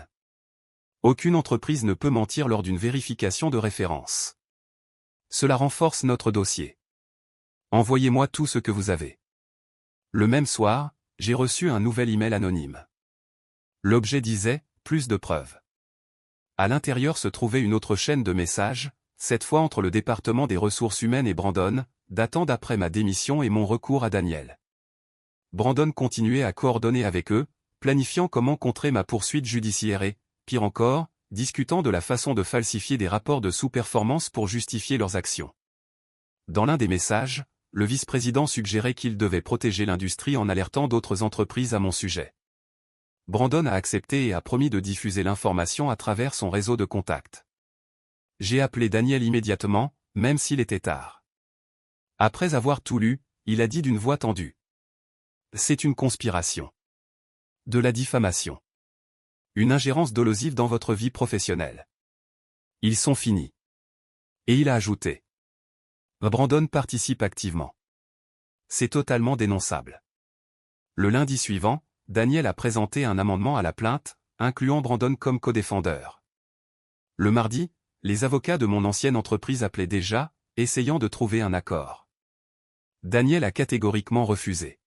Aucune entreprise ne peut mentir lors d'une vérification de référence. Cela renforce notre dossier. Envoyez-moi tout ce que vous avez. Le même soir, j'ai reçu un nouvel email anonyme. L'objet disait « Plus de preuves ». À l'intérieur se trouvait une autre chaîne de messages, cette fois entre le département des ressources humaines et Brandon, datant d'après ma démission et mon recours à Daniel. Brandon continuait à coordonner avec eux, planifiant comment contrer ma poursuite judiciaire et, pire encore, discutant de la façon de falsifier des rapports de sous-performance pour justifier leurs actions. Dans l'un des messages, le vice-président suggérait qu'il devait protéger l'industrie en alertant d'autres entreprises à mon sujet. Brandon a accepté et a promis de diffuser l'information à travers son réseau de contacts. J'ai appelé Daniel immédiatement, même s'il était tard. Après avoir tout lu, il a dit d'une voix tendue. C'est une conspiration. De la diffamation. Une ingérence dolosive dans votre vie professionnelle. Ils sont finis. Et il a ajouté. Brandon participe activement. C'est totalement dénonçable. Le lundi suivant, Daniel a présenté un amendement à la plainte, incluant Brandon comme codéfendeur. Le mardi, les avocats de mon ancienne entreprise appelaient déjà, essayant de trouver un accord. Daniel a catégoriquement refusé.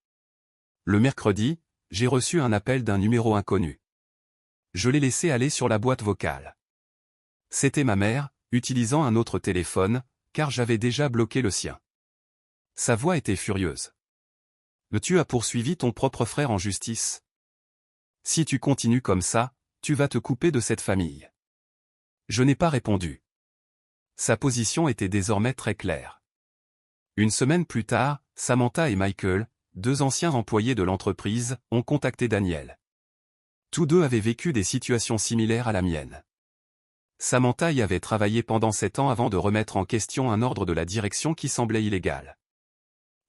Le mercredi, j'ai reçu un appel d'un numéro inconnu. Je l'ai laissé aller sur la boîte vocale. C'était ma mère, utilisant un autre téléphone, car j'avais déjà bloqué le sien. Sa voix était furieuse. Tu as poursuivi ton propre frère en justice. Si tu continues comme ça, tu vas te couper de cette famille. Je n'ai pas répondu. Sa position était désormais très claire. Une semaine plus tard, Samantha et Michael, deux anciens employés de l'entreprise, ont contacté Daniel. Tous deux avaient vécu des situations similaires à la mienne. Samantha y avait travaillé pendant 7 ans avant de remettre en question un ordre de la direction qui semblait illégal.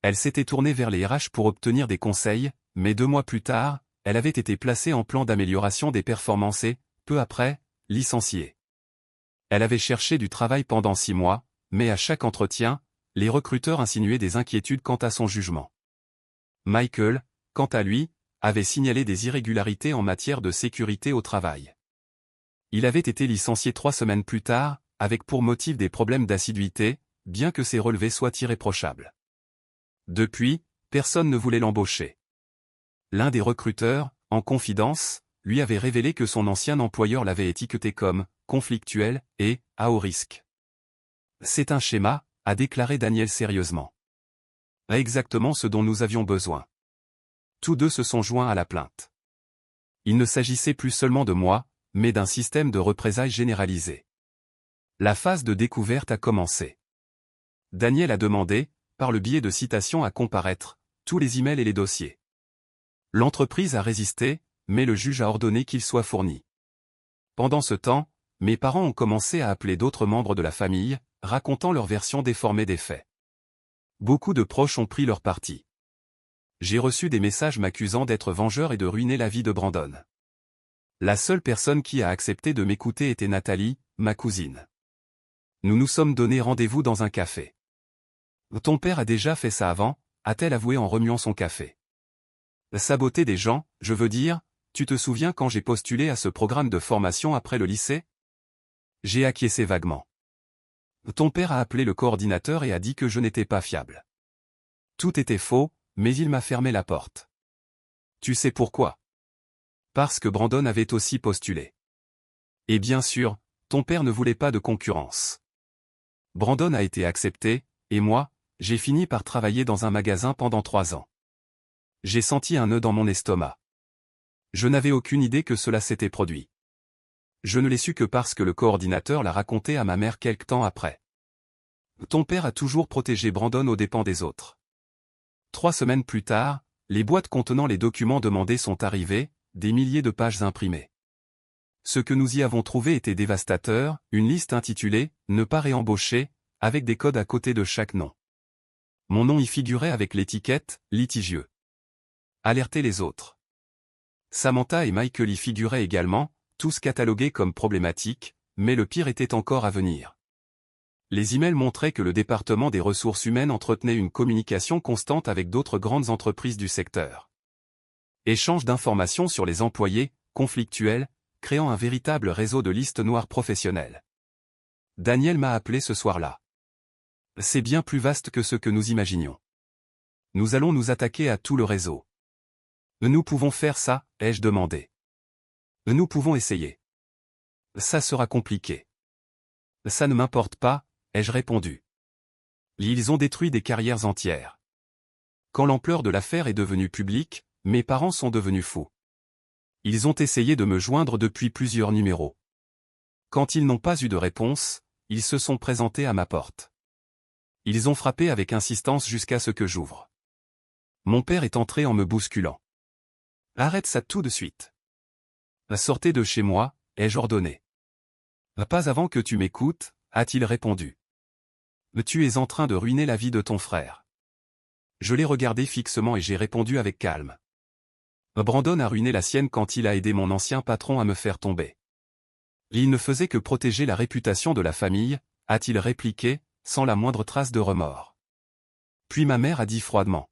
Elle s'était tournée vers les RH pour obtenir des conseils, mais 2 mois plus tard, elle avait été placée en plan d'amélioration des performances et, peu après, licenciée. Elle avait cherché du travail pendant 6 mois, mais à chaque entretien, les recruteurs insinuaient des inquiétudes quant à son jugement. Michael, quant à lui, avait signalé des irrégularités en matière de sécurité au travail. Il avait été licencié 3 semaines plus tard, avec pour motif des problèmes d'assiduité, bien que ses relevés soient irréprochables. Depuis, personne ne voulait l'embaucher. L'un des recruteurs, en confidence, lui avait révélé que son ancien employeur l'avait étiqueté comme « conflictuel » et « à haut risque ». C'est un schéma, a déclaré Daniel sérieusement. Exactement ce dont nous avions besoin. Tous deux se sont joints à la plainte. Il ne s'agissait plus seulement de moi, mais d'un système de représailles généralisé. La phase de découverte a commencé. Daniel a demandé, par le biais de citations à comparaître, tous les emails et les dossiers. L'entreprise a résisté, mais le juge a ordonné qu'ils soient fournis. Pendant ce temps, mes parents ont commencé à appeler d'autres membres de la famille, racontant leur version déformée des faits. Beaucoup de proches ont pris leur parti. J'ai reçu des messages m'accusant d'être vengeur et de ruiner la vie de Brandon. La seule personne qui a accepté de m'écouter était Nathalie, ma cousine. Nous nous sommes donné rendez-vous dans un café. Ton père a déjà fait ça avant, a-t-elle avoué en remuant son café. Saboter des gens, je veux dire, tu te souviens quand j'ai postulé à ce programme de formation après le lycée? J'ai acquiescé vaguement. Ton père a appelé le coordinateur et a dit que je n'étais pas fiable. Tout était faux, mais il m'a fermé la porte. Tu sais pourquoi? Parce que Brandon avait aussi postulé. Et bien sûr, ton père ne voulait pas de concurrence. Brandon a été accepté, et moi, j'ai fini par travailler dans un magasin pendant 3 ans. J'ai senti un nœud dans mon estomac. Je n'avais aucune idée que cela s'était produit. Je ne l'ai su que parce que le coordinateur l'a raconté à ma mère quelque temps après. Ton père a toujours protégé Brandon aux dépens des autres. 3 semaines plus tard, les boîtes contenant les documents demandés sont arrivées, des milliers de pages imprimées. Ce que nous y avons trouvé était dévastateur, une liste intitulée « Ne pas réembaucher », avec des codes à côté de chaque nom. Mon nom y figurait avec l'étiquette « litigieux ». Alerter les autres. Samantha et Michael y figuraient également, tous catalogués comme problématiques, mais le pire était encore à venir. Les emails montraient que le département des ressources humaines entretenait une communication constante avec d'autres grandes entreprises du secteur. Échange d'informations sur les employés, conflictuels, créant un véritable réseau de listes noires professionnelles. Daniel m'a appelé ce soir-là. C'est bien plus vaste que ce que nous imaginions. Nous allons nous attaquer à tout le réseau. Nous pouvons faire ça, ai-je demandé. Nous pouvons essayer. Ça sera compliqué. Ça ne m'importe pas, ai-je répondu. Ils ont détruit des carrières entières. Quand l'ampleur de l'affaire est devenue publique, mes parents sont devenus fous. Ils ont essayé de me joindre depuis plusieurs numéros. Quand ils n'ont pas eu de réponse, ils se sont présentés à ma porte. Ils ont frappé avec insistance jusqu'à ce que j'ouvre. Mon père est entré en me bousculant. Arrête ça tout de suite. Sortez de chez moi, ai-je ordonné. Pas avant que tu m'écoutes, a-t-il répondu. Tu es en train de ruiner la vie de ton frère. Je l'ai regardé fixement et j'ai répondu avec calme. Brandon a ruiné la sienne quand il a aidé mon ancien patron à me faire tomber. Il ne faisait que protéger la réputation de la famille, a-t-il répliqué, sans la moindre trace de remords. Puis ma mère a dit froidement.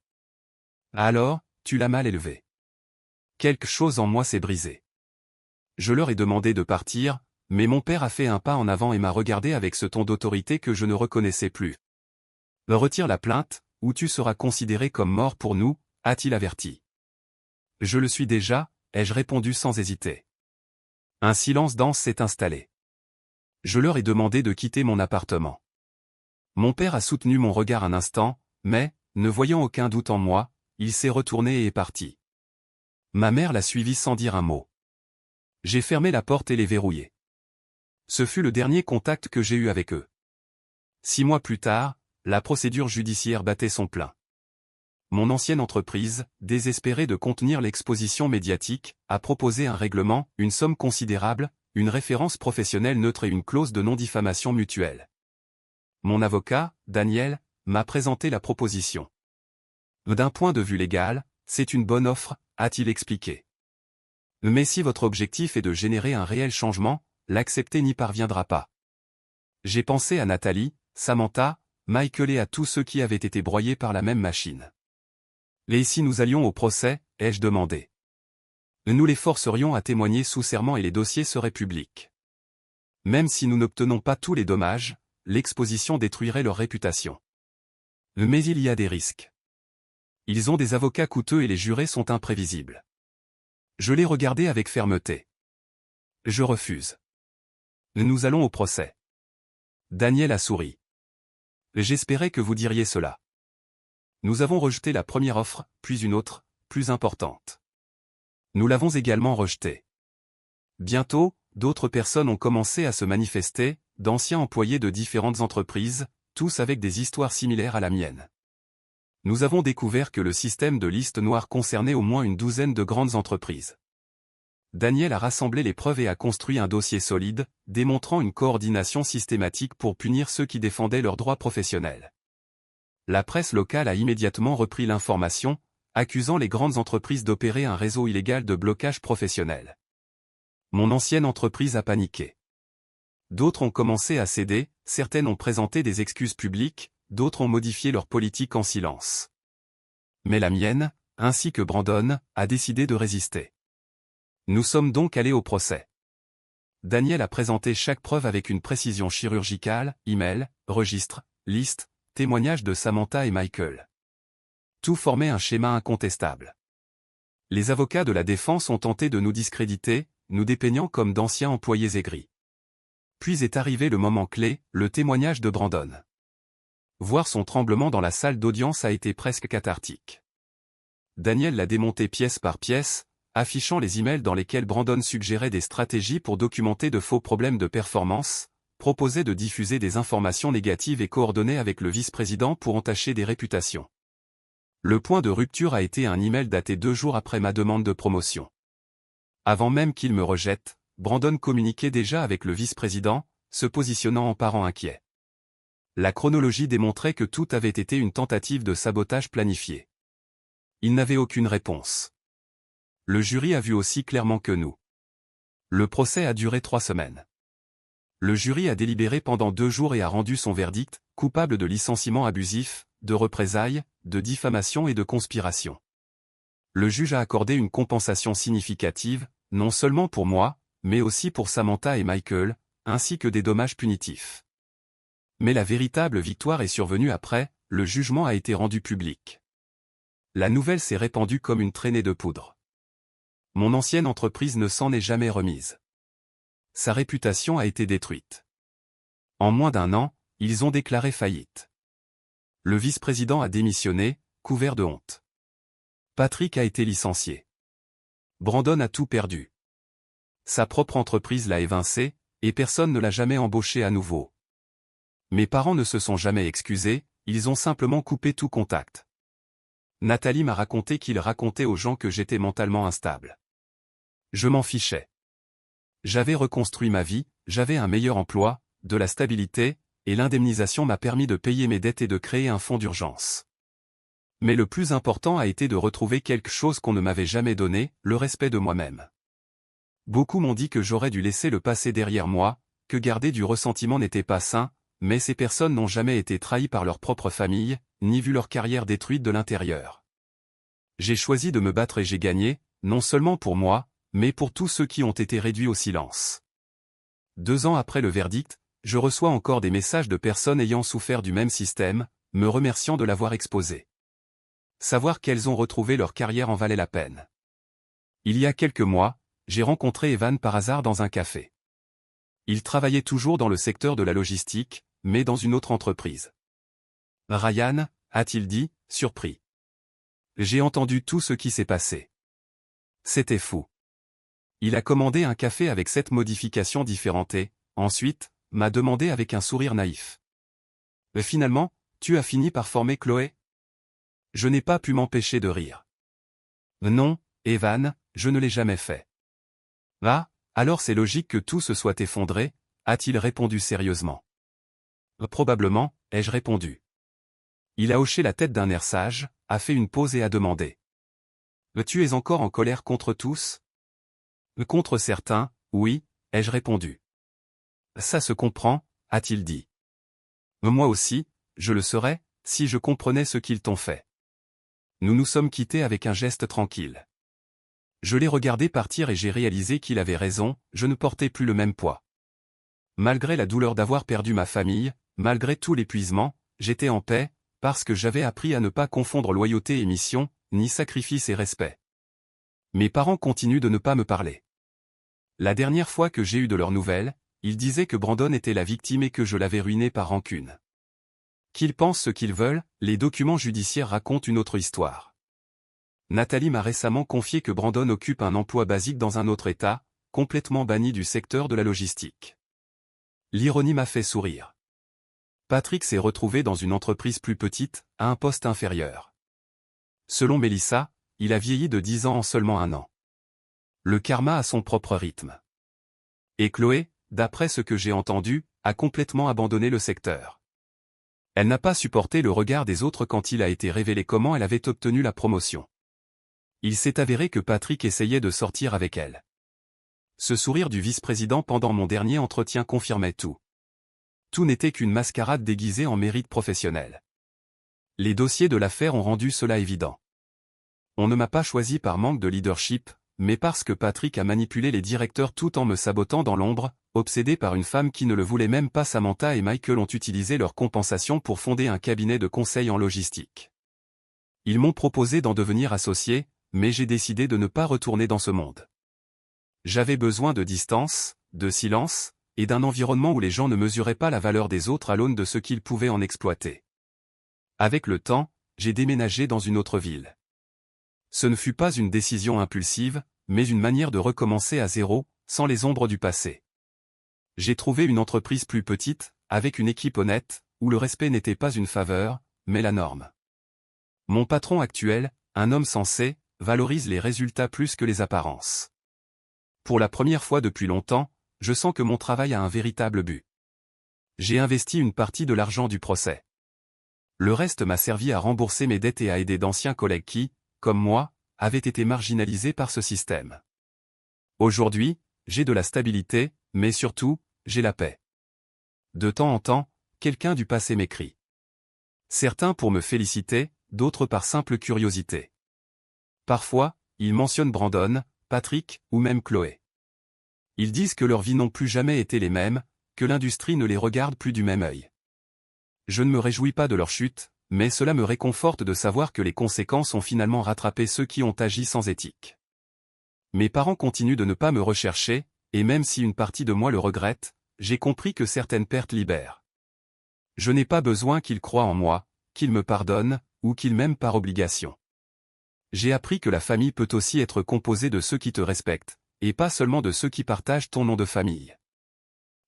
Alors, tu l'as mal élevé. Quelque chose en moi s'est brisé. Je leur ai demandé de partir, mais mon père a fait un pas en avant et m'a regardé avec ce ton d'autorité que je ne reconnaissais plus. Retire la plainte, ou tu seras considéré comme mort pour nous, a-t-il averti. Je le suis déjà, ai-je répondu sans hésiter. Un silence dense s'est installé. Je leur ai demandé de quitter mon appartement. Mon père a soutenu mon regard un instant, mais, ne voyant aucun doute en moi, il s'est retourné et est parti. Ma mère l'a suivi sans dire un mot. J'ai fermé la porte et l'ai verrouillée. Ce fut le dernier contact que j'ai eu avec eux. 6 mois plus tard, la procédure judiciaire battait son plein. Mon ancienne entreprise, désespérée de contenir l'exposition médiatique, a proposé un règlement, une somme considérable, une référence professionnelle neutre et une clause de non-diffamation mutuelle. Mon avocat, Daniel, m'a présenté la proposition. D'un point de vue légal, c'est une bonne offre, a-t-il expliqué. Mais si votre objectif est de générer un réel changement, l'accepter n'y parviendra pas. J'ai pensé à Nathalie, Samantha, Michael et à tous ceux qui avaient été broyés par la même machine. Et si nous allions au procès, ai-je demandé. Nous les forcerions à témoigner sous serment et les dossiers seraient publics. Même si nous n'obtenons pas tous les dommages, l'exposition détruirait leur réputation. Mais il y a des risques. Ils ont des avocats coûteux et les jurés sont imprévisibles. Je l'ai regardé avec fermeté. Je refuse. Nous allons au procès. Daniel a souri. J'espérais que vous diriez cela. Nous avons rejeté la première offre, puis une autre, plus importante. Nous l'avons également rejetée. Bientôt, d'autres personnes ont commencé à se manifester, d'anciens employés de différentes entreprises, tous avec des histoires similaires à la mienne. Nous avons découvert que le système de liste noire concernait au moins une douzaine de grandes entreprises. Daniel a rassemblé les preuves et a construit un dossier solide, démontrant une coordination systématique pour punir ceux qui défendaient leurs droits professionnels. La presse locale a immédiatement repris l'information, accusant les grandes entreprises d'opérer un réseau illégal de blocage professionnel. Mon ancienne entreprise a paniqué. D'autres ont commencé à céder, certaines ont présenté des excuses publiques, d'autres ont modifié leur politique en silence. Mais la mienne, ainsi que Brandon, a décidé de résister. Nous sommes donc allés au procès. Daniel a présenté chaque preuve avec une précision chirurgicale, email, registre, liste, témoignages de Samantha et Michael. Tout formait un schéma incontestable. Les avocats de la défense ont tenté de nous discréditer, nous dépeignant comme d'anciens employés aigris. Puis est arrivé le moment clé, le témoignage de Brandon. Voir son tremblement dans la salle d'audience a été presque cathartique. Daniel l'a démonté pièce par pièce, affichant les emails dans lesquels Brandon suggérait des stratégies pour documenter de faux problèmes de performance, proposait de diffuser des informations négatives et coordonnait avec le vice-président pour entacher des réputations. Le point de rupture a été un email daté 2 jours après ma demande de promotion. Avant même qu'il me rejette, Brandon communiquait déjà avec le vice-président, se positionnant en parent inquiet. La chronologie démontrait que tout avait été une tentative de sabotage planifiée. Il n'avait aucune réponse. Le jury a vu aussi clairement que nous. Le procès a duré 3 semaines. Le jury a délibéré pendant 2 jours et a rendu son verdict, coupable de licenciement abusif, de représailles, de diffamation et de conspiration. Le juge a accordé une compensation significative, non seulement pour moi, mais aussi pour Samantha et Michael, ainsi que des dommages punitifs. Mais la véritable victoire est survenue après, le jugement a été rendu public. La nouvelle s'est répandue comme une traînée de poudre. Mon ancienne entreprise ne s'en est jamais remise. Sa réputation a été détruite. En moins d'1 an, ils ont déclaré faillite. Le vice-président a démissionné, couvert de honte. Patrick a été licencié. Brandon a tout perdu. Sa propre entreprise l'a évincé, et personne ne l'a jamais embauché à nouveau. Mes parents ne se sont jamais excusés, ils ont simplement coupé tout contact. Nathalie m'a raconté qu'il racontait aux gens que j'étais mentalement instable. Je m'en fichais. J'avais reconstruit ma vie, j'avais un meilleur emploi, de la stabilité, et l'indemnisation m'a permis de payer mes dettes et de créer un fonds d'urgence. Mais le plus important a été de retrouver quelque chose qu'on ne m'avait jamais donné, le respect de moi-même. Beaucoup m'ont dit que j'aurais dû laisser le passé derrière moi, que garder du ressentiment n'était pas sain, mais ces personnes n'ont jamais été trahies par leur propre famille, ni vu leur carrière détruite de l'intérieur. J'ai choisi de me battre et j'ai gagné, non seulement pour moi, mais pour tous ceux qui ont été réduits au silence. 2 ans après le verdict, je reçois encore des messages de personnes ayant souffert du même système, me remerciant de l'avoir exposé. Savoir qu'elles ont retrouvé leur carrière en valait la peine. Il y a quelques mois, j'ai rencontré Evan par hasard dans un café. Il travaillait toujours dans le secteur de la logistique, mais dans une autre entreprise. « Ryan » a-t-il dit, surpris. J'ai entendu tout ce qui s'est passé. C'était fou. Il a commandé un café avec 7 modifications différentes et, ensuite, m'a demandé avec un sourire naïf. « Finalement, tu as fini par former Chloé ?» Je n'ai pas pu m'empêcher de rire. « Non, Evan, je ne l'ai jamais fait. »« Ah, alors c'est logique que tout se soit effondré », a-t-il répondu sérieusement. « Probablement, ai-je répondu. » Il a hoché la tête d'un air sage, a fait une pause et a demandé. « Tu es encore en colère contre tous ?»« Contre certains, oui, ai-je répondu. »« Ça se comprend, a-t-il dit. »« Moi aussi, je le serais, si je comprenais ce qu'ils t'ont fait. » Nous nous sommes quittés avec un geste tranquille. Je l'ai regardé partir et j'ai réalisé qu'il avait raison, je ne portais plus le même poids. Malgré la douleur d'avoir perdu ma famille, malgré tout l'épuisement, j'étais en paix, parce que j'avais appris à ne pas confondre loyauté et mission, ni sacrifice et respect. Mes parents continuent de ne pas me parler. La dernière fois que j'ai eu de leurs nouvelles, ils disaient que Brandon était la victime et que je l'avais ruiné par rancune. Qu'ils pensent ce qu'ils veulent, les documents judiciaires racontent une autre histoire. Nathalie m'a récemment confié que Brandon occupe un emploi basique dans un autre État, complètement banni du secteur de la logistique. L'ironie m'a fait sourire. Patrick s'est retrouvé dans une entreprise plus petite, à un poste inférieur. Selon Mélissa, il a vieilli de 10 ans en seulement 1 an. Le karma a son propre rythme. Et Chloé, d'après ce que j'ai entendu, a complètement abandonné le secteur. Elle n'a pas supporté le regard des autres quand il a été révélé comment elle avait obtenu la promotion. Il s'est avéré que Patrick essayait de sortir avec elle. Ce sourire du vice-président pendant mon dernier entretien confirmait tout. Tout n'était qu'une mascarade déguisée en mérite professionnel. Les dossiers de l'affaire ont rendu cela évident. On ne m'a pas choisi par manque de leadership, mais parce que Patrick a manipulé les directeurs tout en me sabotant dans l'ombre, obsédé par une femme qui ne le voulait même pas. Samantha et Michael ont utilisé leur compensation pour fonder un cabinet de conseil en logistique. Ils m'ont proposé d'en devenir associé, mais j'ai décidé de ne pas retourner dans ce monde. J'avais besoin de distance, de silence, et d'un environnement où les gens ne mesuraient pas la valeur des autres à l'aune de ce qu'ils pouvaient en exploiter. Avec le temps, j'ai déménagé dans une autre ville. Ce ne fut pas une décision impulsive, mais une manière de recommencer à zéro, sans les ombres du passé. J'ai trouvé une entreprise plus petite, avec une équipe honnête, où le respect n'était pas une faveur, mais la norme. Mon patron actuel, un homme sensé, valorise les résultats plus que les apparences. Pour la première fois depuis longtemps, je sens que mon travail a un véritable but. J'ai investi une partie de l'argent du procès. Le reste m'a servi à rembourser mes dettes et à aider d'anciens collègues qui, comme moi, avaient été marginalisés par ce système. Aujourd'hui, j'ai de la stabilité, mais surtout, j'ai la paix. De temps en temps, quelqu'un du passé m'écrit. Certains pour me féliciter, d'autres par simple curiosité. Parfois, ils mentionnent Brandon, Patrick, ou même Chloé. Ils disent que leurs vies n'ont plus jamais été les mêmes, que l'industrie ne les regarde plus du même œil. Je ne me réjouis pas de leur chute, mais cela me réconforte de savoir que les conséquences ont finalement rattrapé ceux qui ont agi sans éthique. Mes parents continuent de ne pas me rechercher, et même si une partie de moi le regrette, j'ai compris que certaines pertes libèrent. Je n'ai pas besoin qu'ils croient en moi, qu'ils me pardonnent, ou qu'ils m'aiment par obligation. J'ai appris que la famille peut aussi être composée de ceux qui te respectent, et pas seulement de ceux qui partagent ton nom de famille.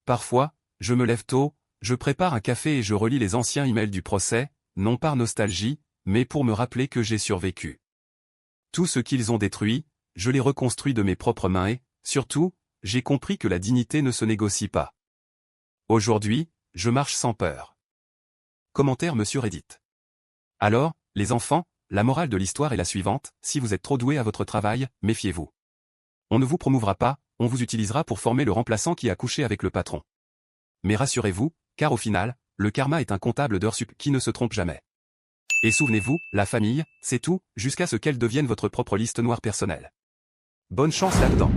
Parfois, je me lève tôt, je prépare un café et je relis les anciens emails du procès, non par nostalgie, mais pour me rappeler que j'ai survécu. Tout ce qu'ils ont détruit, je l'ai reconstruit de mes propres mains et, surtout, j'ai compris que la dignité ne se négocie pas. Aujourd'hui, je marche sans peur. Commentaire Monsieur Reddit. Alors, les enfants, La morale de l'histoire est la suivante, si vous êtes trop doué à votre travail, méfiez-vous. On ne vous promouvra pas, on vous utilisera pour former le remplaçant qui a couché avec le patron. Mais rassurez-vous, car au final, le karma est un comptable d'heures sup qui ne se trompe jamais. Et souvenez-vous, la famille, c'est tout, jusqu'à ce qu'elle devienne votre propre liste noire personnelle. Bonne chance là-dedans.